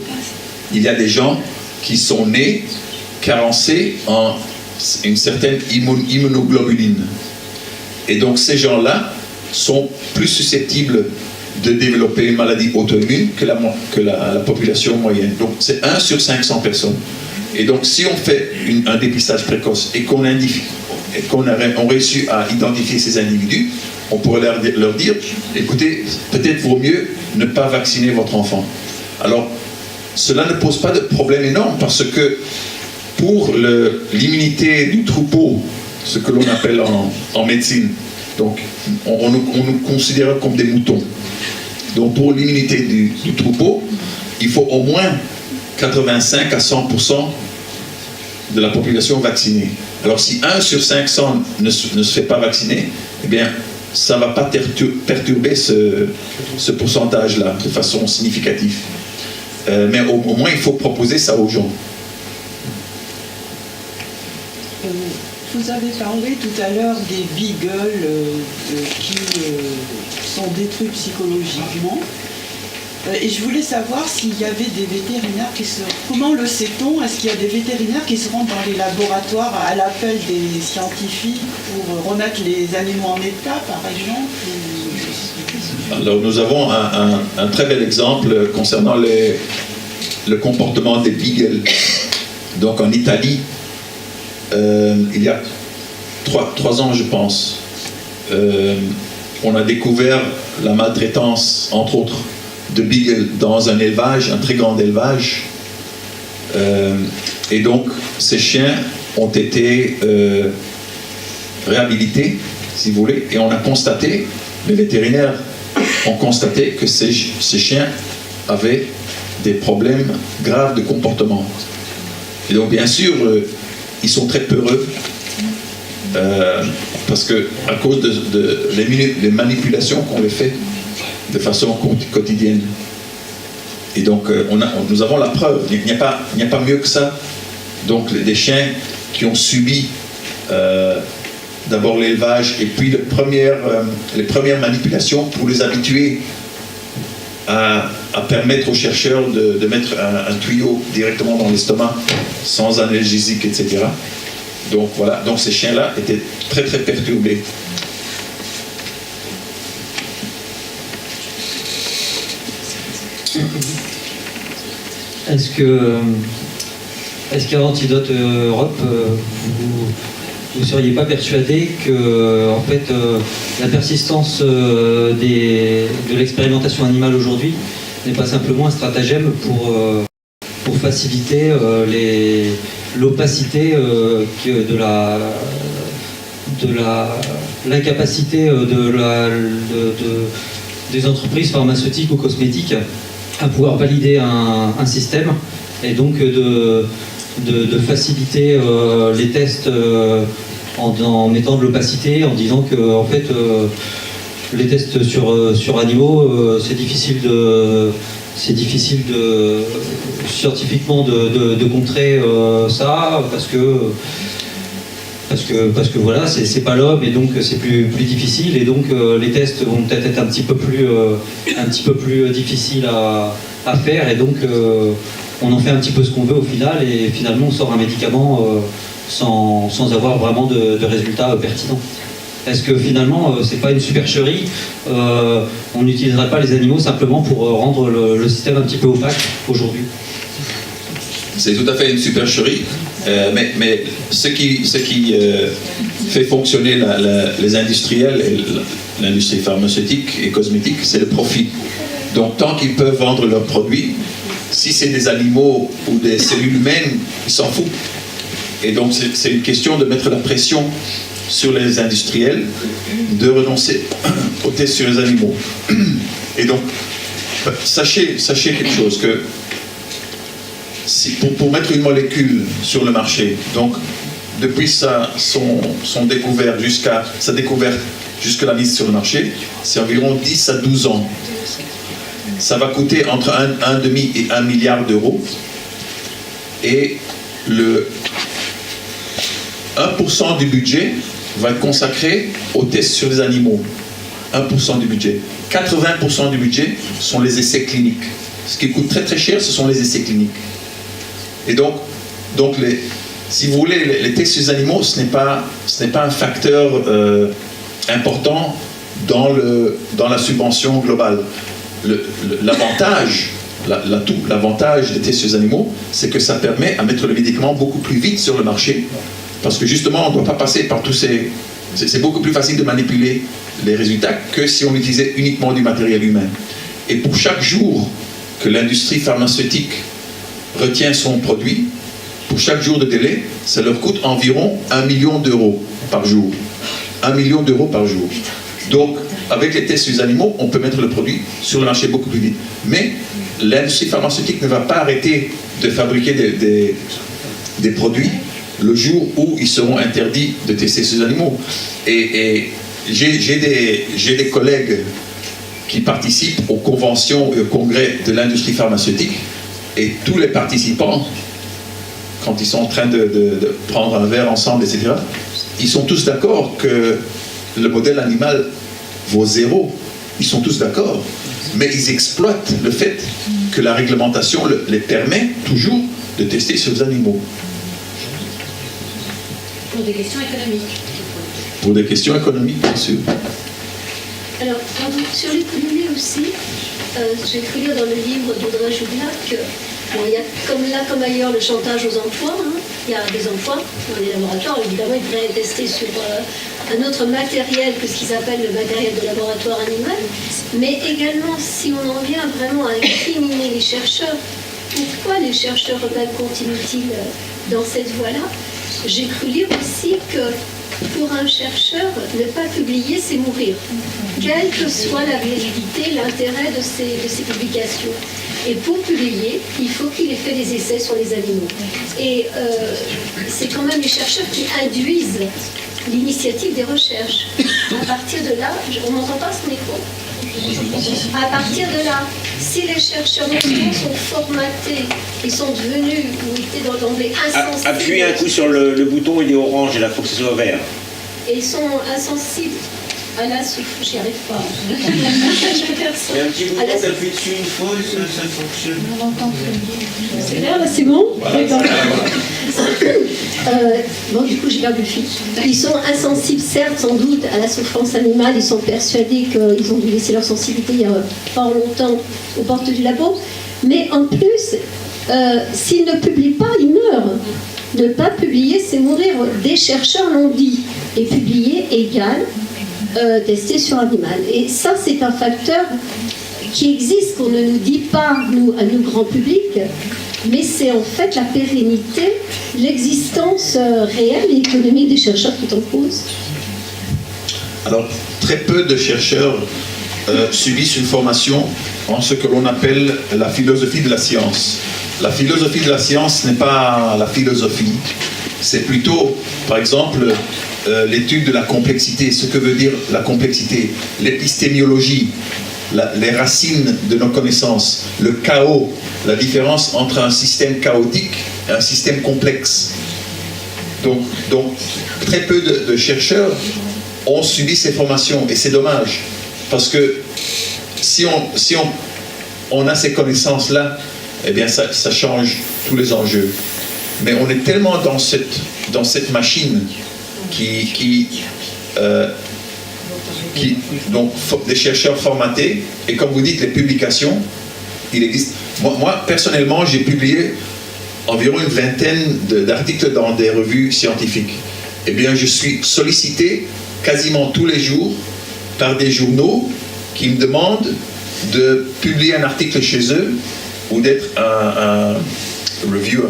il y a des gens qui sont nés carencés en une certaine immunoglobuline. Et donc ces gens-là sont plus susceptibles de développer une maladie auto-immune que la population moyenne. Donc c'est 1 sur 500 personnes. Et donc si on fait un dépistage précoce et qu'on réussit à identifier ces individus, on pourrait leur dire, écoutez, peut-être vaut mieux ne pas vacciner votre enfant. Alors, cela ne pose pas de problème énorme parce que pour l'immunité du troupeau, ce que l'on appelle en médecine, donc on nous considère comme des moutons. Donc pour l'immunité du troupeau, il faut au moins 85 à 100% de la population vaccinée. Alors si 1 sur 500 ne se fait pas vacciner, eh bien ça ne va pas perturber ce pourcentage-là de façon significative. Mais au moins il faut proposer ça aux gens. Vous avez parlé tout à l'heure des beagles qui sont détruits psychologiquement. Et je voulais savoir s'il y avait des vétérinaires Comment le sait-on? Est-ce qu'il y a des vétérinaires qui se rendent dans les laboratoires à l'appel des scientifiques pour remettre les animaux en état, par exemple? Alors nous avons un très bel exemple concernant le comportement des beagles. Donc en Italie, il y a 3 ans je pense, on a découvert la maltraitance entre autres de beagles dans un élevage, un très grand élevage, et donc ces chiens ont été réhabilités, si vous voulez, et on a constaté, les vétérinaires ont constaté que ces chiens avaient des problèmes graves de comportement. Et donc bien sûr, ils sont très peureux parce que à cause des manipulations qu'on les fait de façon quotidienne. Et donc nous avons la preuve, il n'y a pas mieux que ça. Donc des chiens qui ont subi d'abord l'élevage et puis les premières manipulations pour les habituer à permettre aux chercheurs de mettre un tuyau directement dans l'estomac sans analgésique, etc. Donc voilà, donc ces chiens-là étaient très très perturbés. Est-ce qu'à Antidote Europe, vous ne seriez pas persuadé que en fait, la persistance de l'expérimentation animale aujourd'hui n'est pas simplement un stratagème pour faciliter l'opacité de l'incapacité des entreprises pharmaceutiques ou cosmétiques à pouvoir valider un système et donc de faciliter les tests en mettant de l'opacité, en disant que en fait les tests sur animaux c'est difficile scientifiquement de contrer ça parce que voilà, c'est pas l'homme et donc c'est plus difficile et donc les tests vont peut-être être un petit peu plus difficiles à faire et donc on en fait un petit peu ce qu'on veut au final et finalement on sort un médicament sans avoir vraiment de résultats pertinents. Est-ce que finalement c'est pas une supercherie, on n'utiliserait pas les animaux simplement pour rendre le système un petit peu opaque aujourd'hui? C'est tout à fait une supercherie, mais ce qui fait fonctionner les industriels et l'industrie pharmaceutique et cosmétique, c'est le profit. Donc tant qu'ils peuvent vendre leurs produits, si c'est des animaux ou des cellules humaines, ils s'en foutent. Et donc c'est une question de mettre la pression sur les industriels de renoncer aux tests sur les animaux. Et donc sachez quelque chose, que pour mettre une molécule sur le marché, donc depuis son découverte jusqu'à la mise sur le marché, c'est environ 10 à 12 ans. Ça va coûter entre 1,5 et 1 milliard d'euros. Et 1% du budget va être consacré aux tests sur les animaux. 1% du budget. 80% du budget sont les essais cliniques. Ce qui coûte très très cher, ce sont les essais cliniques. Et donc si vous voulez, les tests sur les animaux, ce n'est pas un facteur important dans la subvention globale. L'avantage des tests sur les animaux, c'est que ça permet à mettre le médicament beaucoup plus vite sur le marché, parce que justement, on ne doit pas passer par tous ces... C'est beaucoup plus facile de manipuler les résultats que si on utilisait uniquement du matériel humain. Et pour chaque jour que l'industrie pharmaceutique retient son produit, pour chaque jour de délai, ça leur coûte environ 1 million d'euros par jour. 1 million d'euros par jour. Donc, avec les tests sur les animaux, on peut mettre le produit sur le marché beaucoup plus vite. Mais l'industrie pharmaceutique ne va pas arrêter de fabriquer des produits le jour où ils seront interdits de tester sur les animaux. Et j'ai des collègues qui participent aux conventions et aux congrès de l'industrie pharmaceutique, et tous les participants, quand ils sont en train de prendre un verre ensemble, etc., ils sont tous d'accord que le modèle animal vaut zéro. Ils sont tous d'accord. Mais ils exploitent le fait que la réglementation les permet toujours de tester sur les animaux. Pour des questions économiques. Pour des questions économiques, bien sûr. Alors, sur l'économie aussi, j'ai cru lire dans le livre d'Audrey Joublac que il y a comme ailleurs le chantage aux emplois. Il y a des emplois dans les laboratoires. Évidemment, ils devraient tester sur un autre matériel que ce qu'ils appellent le matériel de laboratoire animal. Mais également, si on en vient vraiment à incriminer les chercheurs, pourquoi les chercheurs eux-mêmes continuent-ils dans cette voie-là? J'ai cru lire aussi que pour un chercheur, ne pas publier, c'est mourir. Quelle que soit la validité, l'intérêt de ces publications. Et pour publier, il faut qu'il ait fait des essais sur les animaux. Et c'est quand même les chercheurs qui induisent l'initiative des recherches. À partir de là, on n'entend pas ce micro. À partir de là, si les chercheurs non seulement sont formatés, ils sont devenus, ou étaient dans d'emblée insensibles. Appuyez un coup sur le bouton, il est orange, et là, il faut que ce soit vert. Et ils sont insensibles à la souffle, j'y arrive pas. Je vais faire ça. Il y a un petit bouton, t'appuies dessus une fois, ça fonctionne. On entend C'est clair, là, c'est bon? Bon, du coup, j'ai perdu le fil. Ils sont insensibles, certes, sans doute, à la souffrance animale. Ils sont persuadés qu'ils ont dû laisser leur sensibilité il y a fort longtemps aux portes du labo. Mais en plus, s'ils ne publient pas, ils meurent. Ne pas publier, c'est mourir. Des chercheurs l'ont dit. Et publier égale tester sur animal. Et ça, c'est un facteur qui existe, qu'on ne nous dit pas, nous, à nous, grand public, mais c'est en fait la pérennité, l'existence réelle et économique des chercheurs qui est en cause. Alors, très peu de chercheurs subissent une formation en ce que l'on appelle la philosophie de la science. La philosophie de la science n'est pas la philosophie, c'est plutôt, par exemple, l'étude de la complexité, ce que veut dire la complexité, l'épistémiologie, les racines de nos connaissances, le chaos, la différence entre un système chaotique et un système complexe. Donc très peu de chercheurs ont subi ces formations, et c'est dommage, parce que si on a ces connaissances-là, eh bien ça change tous les enjeux. Mais on est tellement dans cette machine donc des chercheurs formatés, et comme vous dites, les publications, il existe. Moi personnellement, j'ai publié environ une vingtaine d'articles dans des revues scientifiques. Eh bien, je suis sollicité quasiment tous les jours par des journaux qui me demandent de publier un article chez eux ou d'être un reviewer.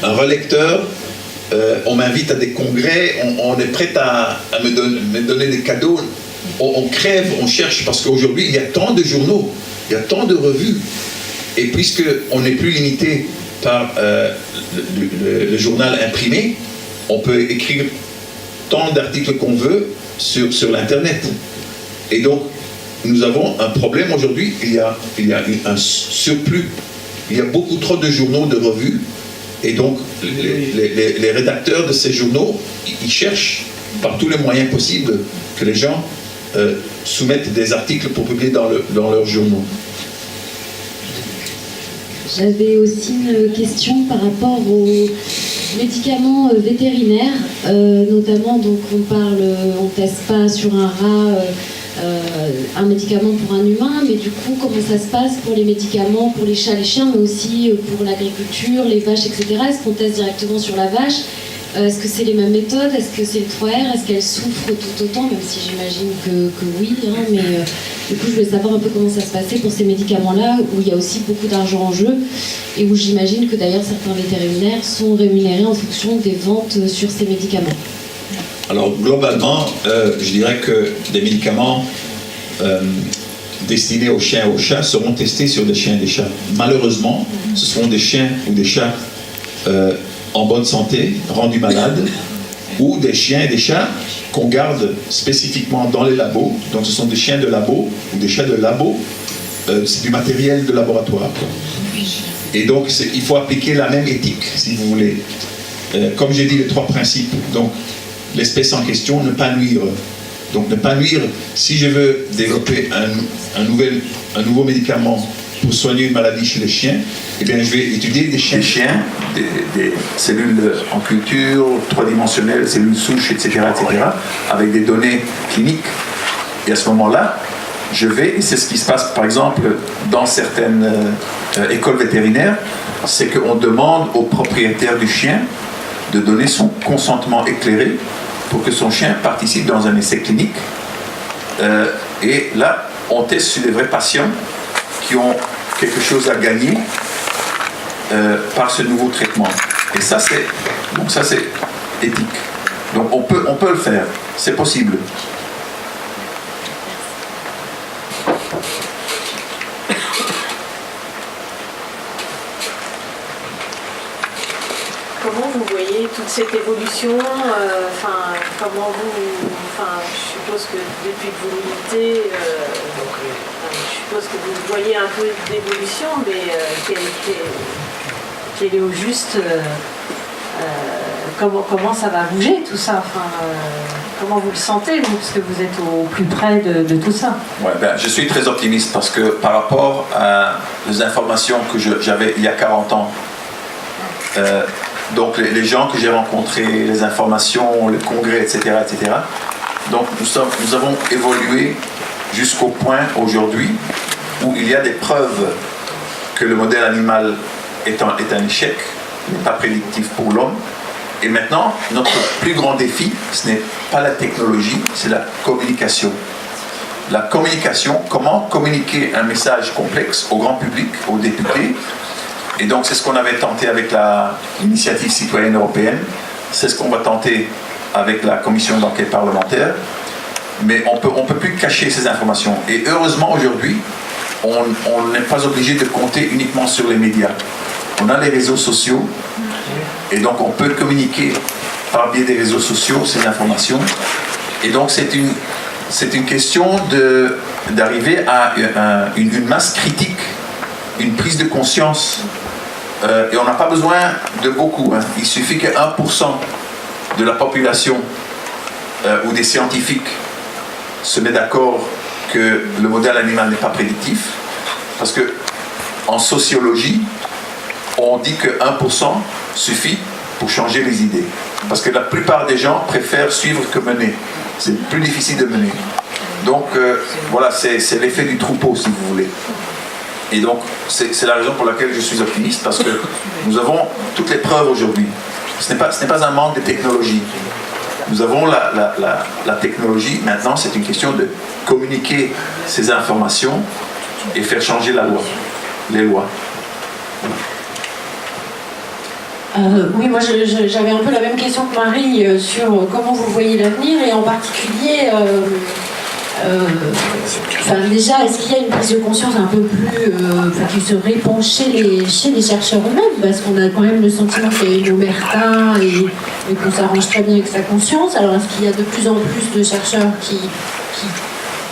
Un relecteur. On m'invite à des congrès, on est prêt à me donner des cadeaux. On crève, on cherche, parce qu'aujourd'hui, il y a tant de journaux, il y a tant de revues. Et puisqu'on n'est plus limité par le journal imprimé, on peut écrire tant d'articles qu'on veut sur l'Internet. Et donc, nous avons un problème aujourd'hui, il y a un surplus. Il y a beaucoup trop de journaux, de revues. Et donc, les rédacteurs de ces journaux, ils cherchent par tous les moyens possibles que les gens soumettent des articles pour publier dans leurs journaux. J'avais aussi une question par rapport médicaments vétérinaires, notamment donc on teste pas sur un rat un médicament pour un humain, mais du coup comment ça se passe pour les médicaments pour les chats, les chiens, mais aussi pour l'agriculture, les vaches, etc. Est-ce qu'on teste directement sur la vache? Est-ce que c'est les mêmes méthodes? Est-ce que c'est le 3R? Est-ce qu'elle souffre tout autant? Même si j'imagine que oui, hein, mais du coup je voulais savoir un peu comment ça se passait pour ces médicaments-là, où il y a aussi beaucoup d'argent en jeu, et où j'imagine que d'ailleurs certains vétérinaires sont rémunérés en fonction des ventes sur ces médicaments. Alors globalement, je dirais que des médicaments destinés aux chiens et aux chats seront testés sur des chiens et des chats. Malheureusement, ce seront des chiens ou des chats en bonne santé, rendus malades, ou des chiens et des chats qu'on garde spécifiquement dans les labos. Donc ce sont des chiens de labo ou des chats de labo. C'est du matériel de laboratoire. Et donc il faut appliquer la même éthique, si vous voulez. Comme j'ai dit, les 3 principes. Donc l'espèce en question, ne pas nuire. Donc ne pas nuire, si je veux développer un nouveau médicament pour soigner une maladie chez les chiens, eh bien je vais étudier des chiens, des cellules en culture, 3-dimensionnelles, cellules souches, etc., avec des données cliniques. Et à ce moment-là, je vais, et c'est ce qui se passe par exemple dans certaines écoles vétérinaires, c'est qu'on demande au propriétaire du chien de donner son consentement éclairé pour que son chien participe dans un essai clinique. Et là, on teste sur des vrais patients qui ont quelque chose à gagner par ce nouveau traitement. Et ça, c'est éthique. Donc on peut le faire, c'est possible. Comment vous voyez toute cette évolution comment je suppose que depuis que vous militez, je suppose que vous voyez un peu d'évolution, mais quel est au juste comment ça va bouger tout ça, comment vous le sentez, vous, parce que vous êtes au plus près de tout ça? Ouais, je suis très optimiste parce que par rapport aux informations que j'avais il y a 40 ans, donc les gens que j'ai rencontrés, les informations, le congrès, etc., donc nous avons évolué jusqu'au point aujourd'hui où il y a des preuves que le modèle animal est un échec, n'est pas prédictif pour l'homme. Et maintenant, notre plus grand défi, ce n'est pas la technologie, c'est la communication. La communication, comment communiquer un message complexe au grand public, aux députés. Et donc c'est ce qu'on avait tenté avec l'initiative citoyenne européenne, c'est ce qu'on va tenter avec la commission d'enquête parlementaire, mais on peut plus cacher ces informations. Et heureusement aujourd'hui, on n'est pas obligé de compter uniquement sur les médias. On a les réseaux sociaux, et donc on peut communiquer par biais des réseaux sociaux ces informations. Et donc c'est une question d'arriver à une masse critique, une prise de conscience. Et on n'a pas besoin de beaucoup. Il suffit que 1% de la population ou des scientifiques se met d'accord que le modèle animal n'est pas prédictif. Parce que en sociologie, on dit que 1% suffit pour changer les idées. Parce que la plupart des gens préfèrent suivre que mener. C'est plus difficile de mener. Donc voilà, c'est l'effet du troupeau, si vous voulez. Et donc, c'est la raison pour laquelle je suis optimiste, parce que nous avons toutes les preuves aujourd'hui. Ce n'est pas un manque de technologie. Nous avons la technologie. Maintenant, c'est une question de communiquer ces informations et faire changer les lois. Oui, moi j'avais un peu la même question que Marie sur comment vous voyez l'avenir, et en particulier... déjà, est-ce qu'il y a une prise de conscience un peu plus qui se répand chez les chercheurs eux-mêmes, parce qu'on a quand même le sentiment qu'il y a une omerta et qu'on s'arrange très bien avec sa conscience. Alors est-ce qu'il y a de plus en plus de chercheurs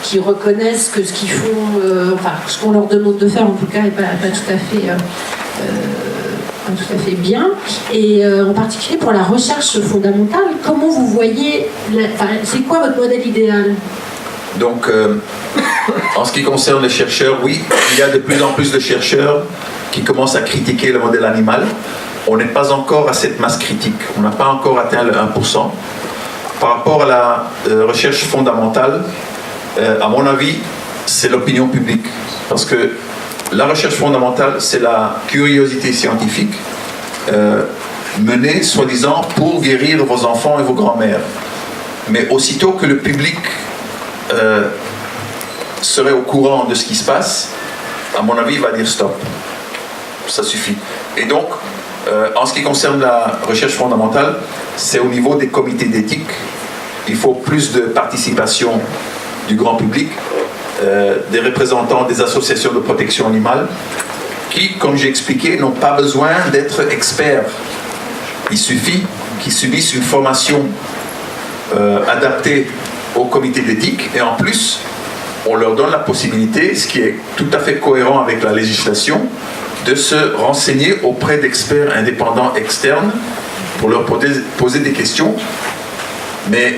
qui reconnaissent que ce qu'ils font, ce qu'on leur demande de faire en tout cas n'est pas tout à fait bien, et en particulier pour la recherche fondamentale, comment vous voyez, c'est quoi votre modèle idéal? Donc, en ce qui concerne les chercheurs, oui, il y a de plus en plus de chercheurs qui commencent à critiquer le modèle animal. on n'est pas encore à cette masse critique. On n'a pas encore atteint le 1%. Par rapport à la recherche fondamentale, à mon avis, c'est l'opinion publique. Parce que la recherche fondamentale, c'est la curiosité scientifique menée, soi-disant, pour guérir vos enfants et vos grands-mères. Mais aussitôt que le public serait au courant de ce qui se passe, à mon avis, il va dire stop. Ça suffit. Et donc, en ce qui concerne la recherche fondamentale, c'est au niveau des comités d'éthique. Il faut plus de participation du grand public, des représentants des associations de protection animale, qui, comme j'ai expliqué, n'ont pas besoin d'être experts. Il suffit qu'ils subissent une formation adaptée au comité d'éthique, et en plus, on leur donne la possibilité, ce qui est tout à fait cohérent avec la législation, de se renseigner auprès d'experts indépendants externes pour leur poser des questions. Mais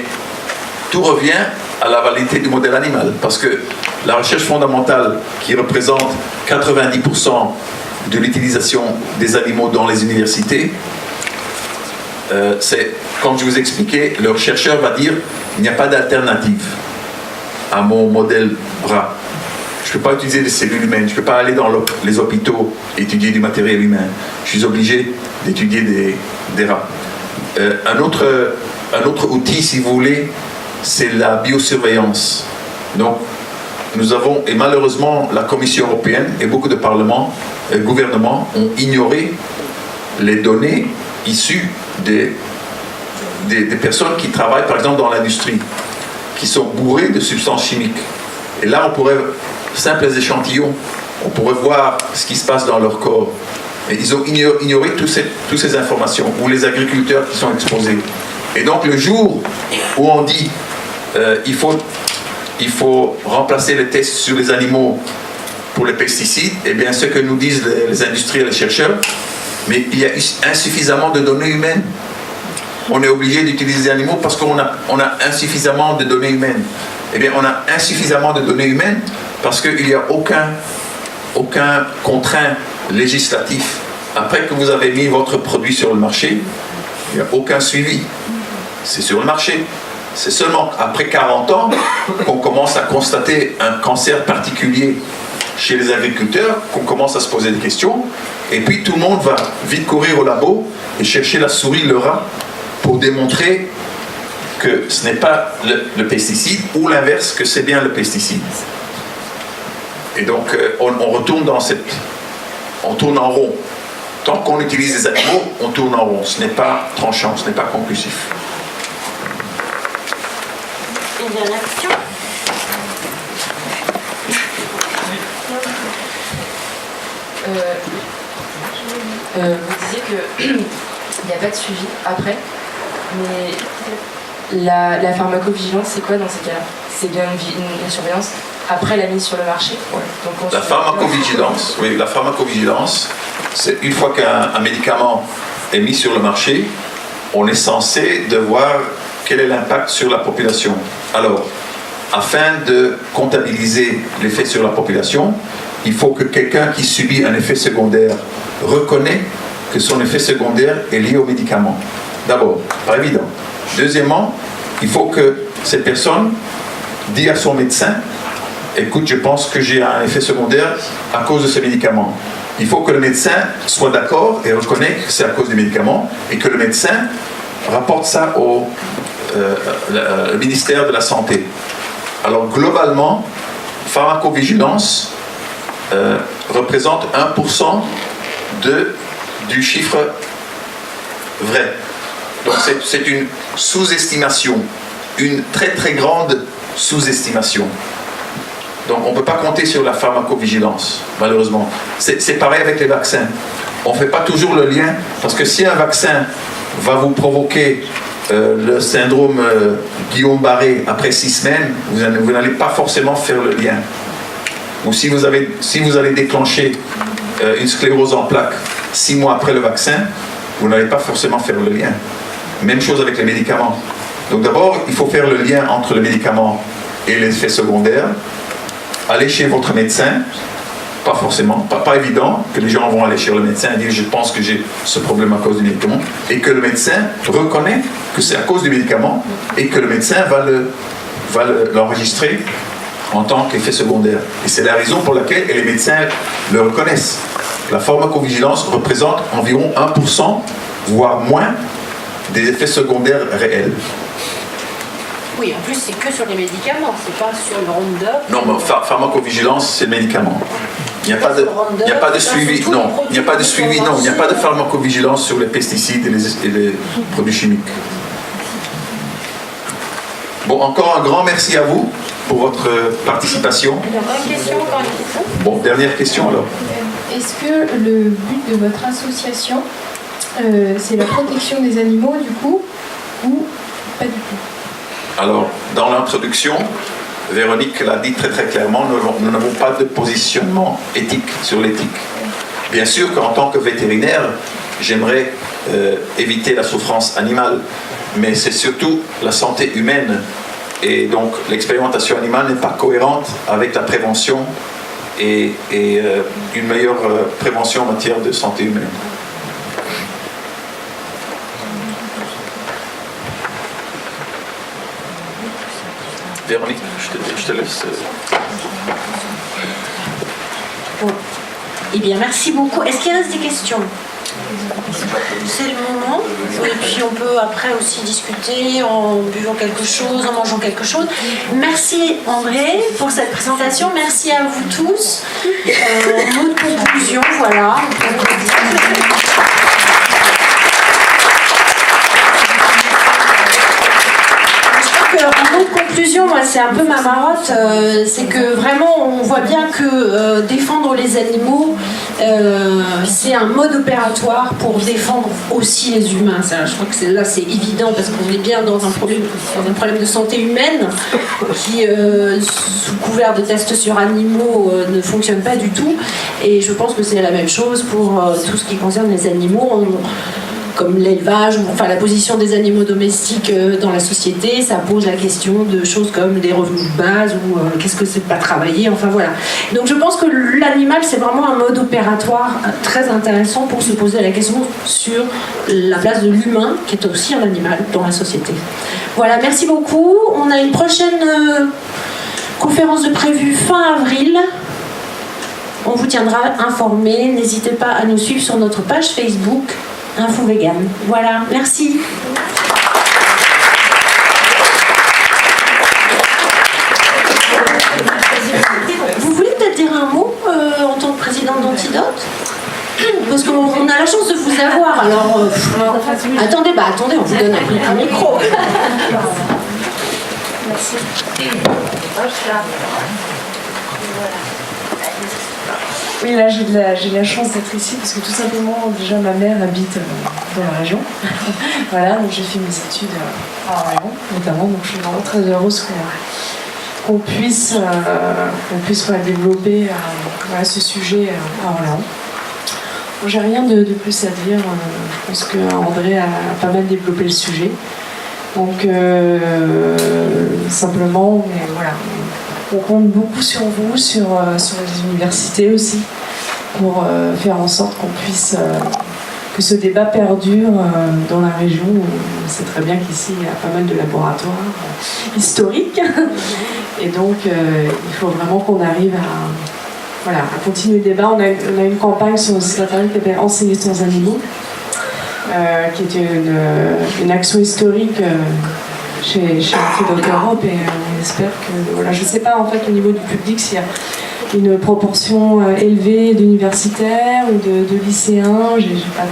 tout revient à la validité du modèle animal, parce que la recherche fondamentale, qui représente 90% de l'utilisation des animaux dans les universités, c'est, comme je vous expliquais, le chercheur va dire il n'y a pas d'alternative à mon modèle rat. Je ne peux pas utiliser des cellules humaines, je ne peux pas aller dans les hôpitaux et étudier du matériel humain. Je suis obligé d'étudier des rats. Un autre outil, si vous voulez, c'est la biosurveillance. Donc, nous avons, et malheureusement, la Commission européenne et beaucoup de gouvernements ont ignoré les données issues des personnes qui travaillent, par exemple, dans l'industrie, qui sont bourrées de substances chimiques. Et là, on pourrait, simples échantillons, on pourrait voir ce qui se passe dans leur corps. Et ils ont ignoré toutes ces informations, ou les agriculteurs qui sont exposés. Et donc, le jour où on dit il faut remplacer les tests sur les animaux pour les pesticides, eh bien, ce que nous disent les industriels et les chercheurs, mais il y a insuffisamment de données humaines. On est obligé d'utiliser des animaux parce qu'on a insuffisamment de données humaines. Eh bien, on a insuffisamment de données humaines parce qu'il n'y a aucun contraint législatif. Après que vous avez mis votre produit sur le marché, il n'y a aucun suivi. C'est sur le marché. C'est seulement après 40 ans qu'on commence à constater un cancer particulier chez les agriculteurs, qu'on commence à se poser des questions, et puis tout le monde va vite courir au labo et chercher la souris, le rat, pour démontrer que ce n'est pas le pesticide, ou l'inverse, que c'est bien le pesticide. Et donc on retourne on tourne en rond. Tant qu'on utilise les animaux, on tourne en rond. Ce n'est pas tranchant, ce n'est pas conclusif. Une dernière question. Vous disiez qu'il n'y a pas de suivi après, mais la pharmacovigilance, c'est quoi dans ces cas-là? C'est bien une surveillance après la mise sur le marché? Donc la pharmacovigilance, oui, la pharmacovigilance, c'est une fois qu'un médicament est mis sur le marché, on est censé de voir quel est l'impact sur la population. Alors, afin de comptabiliser l'effet sur la population, il faut que quelqu'un qui subit un effet secondaire reconnaisse que son effet secondaire est lié au médicament. D'abord, pas évident. Deuxièmement, il faut que cette personne dise à son médecin: écoute, je pense que j'ai un effet secondaire à cause de ce médicament. Il faut que le médecin soit d'accord et reconnaisse que c'est à cause du médicament, et que le médecin rapporte ça au ministère de la Santé. Alors globalement, pharmacovigilance représente 1% du chiffre vrai. Donc c'est une sous-estimation, une très très grande sous-estimation. Donc on ne peut pas compter sur la pharmacovigilance, malheureusement. C'est pareil avec les vaccins. On ne fait pas toujours le lien, parce que si un vaccin va vous provoquer le syndrome Guillain-Barré après 6 semaines, vous n'allez pas forcément faire le lien. Ou si vous allez déclencher une sclérose en plaques 6 mois après le vaccin, vous n'allez pas forcément faire le lien. Même chose avec les médicaments. Donc d'abord, il faut faire le lien entre le médicament et les effets secondaires. Allez chez votre médecin pas forcément, pas évident que les gens vont aller chez le médecin et dire je pense que j'ai ce problème à cause du médicament, et que le médecin reconnaît que c'est à cause du médicament et que le médecin va l'enregistrer en tant qu'effet secondaire. Et c'est la raison pour laquelle les médecins le reconnaissent. La pharmacovigilance représente environ 1%, voire moins, des effets secondaires réels. Oui, en plus, c'est que sur les médicaments, c'est pas sur le Roundup. Non, mais pharmacovigilance, c'est le médicament. Il n'y a pas de suivi, non. Il n'y a pas de suivi, non. Il n'y a pas de pharmacovigilance sur les pesticides et les produits chimiques. Bon, encore un grand merci à vous pour votre participation. Bon, dernière question alors. Est-ce que le but de votre association, c'est la protection des animaux du coup, ou pas du tout? Alors, dans l'introduction, Véronique l'a dit très très clairement, nous n'avons pas de positionnement éthique sur l'éthique. Bien sûr qu'en tant que vétérinaire, j'aimerais éviter la souffrance animale, mais c'est surtout la santé humaine. Et donc l'expérimentation animale n'est pas cohérente avec la prévention et une meilleure prévention en matière de santé humaine. Véronique, je te laisse. Bon. Eh bien, merci beaucoup. Est-ce qu'il reste des questions? C'est le moment. Et puis on peut après aussi discuter en buvant quelque chose, en mangeant quelque chose. Merci André pour cette présentation. Merci à vous tous. Mot de conclusion, voilà. En mot de conclusion, moi c'est un peu ma marotte, c'est que vraiment on voit bien que défendre les animaux, c'est un mode opératoire pour défendre aussi les humains. Ça, je crois que là c'est évident parce qu'on est bien dans un problème de santé humaine qui, sous couvert de tests sur animaux, ne fonctionne pas du tout. Et je pense que c'est la même chose pour tout ce qui concerne les animaux. Comme l'élevage, enfin la position des animaux domestiques dans la société, ça pose la question de choses comme des revenus de base ou qu'est-ce que c'est de pas travailler, enfin voilà. Donc je pense que l'animal c'est vraiment un mode opératoire très intéressant pour se poser la question sur la place de l'humain qui est aussi un animal dans la société. Voilà, merci beaucoup. On a une prochaine conférence de prévue fin avril. On vous tiendra informé. N'hésitez pas à nous suivre sur notre page Facebook Info Vegan. Voilà, merci. Vous voulez peut-être dire un mot en tant que présidente d'Antidote? Parce qu'on a la chance de vous avoir, alors... attendez, on vous donne un micro. Merci. Oui, là j'ai la chance d'être ici parce que tout simplement, déjà ma mère habite dans la région. Voilà, donc j'ai fait mes études à Orléans notamment, donc je suis vraiment très heureuse qu'on puisse développer ce sujet à Orléans. Bon, j'ai rien de plus à dire, je pense qu'André a pas mal développé le sujet. Donc simplement, mais voilà. On compte beaucoup sur vous, sur les universités aussi, pour faire en sorte qu'on puisse, que ce débat perdure dans la région. On sait très bien qu'ici, il y a pas mal de laboratoires historiques. Et donc, il faut vraiment qu'on arrive à continuer le débat. On a une campagne sur le site internet qui s'appelle Enseigner sans animaux, qui était une action historique chez Antidote Europe, et on espère que, voilà, je ne sais pas en fait au niveau du public s'il y a une proportion élevée d'universitaires ou de lycéens. J'ai pas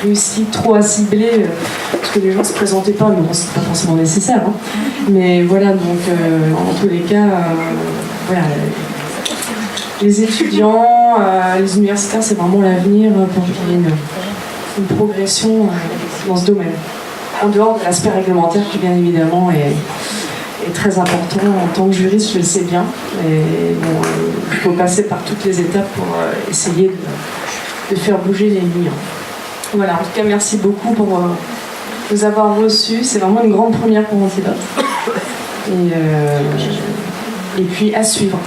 réussi trop à cibler parce que les gens ne se présentaient pas, mais bon, c'est pas forcément nécessaire, hein. Mais voilà, donc en tous les cas, voilà, les étudiants, les universitaires, c'est vraiment l'avenir pour qu'il y ait une progression dans ce domaine. En dehors de l'aspect réglementaire qui bien évidemment est très important. En tant que juriste, je le sais bien. Et bon, il faut passer par toutes les étapes pour essayer de faire bouger les lignes. Voilà, en tout cas, merci beaucoup pour nous avoir reçus. C'est vraiment une grande première pour Antidote. Et puis à suivre.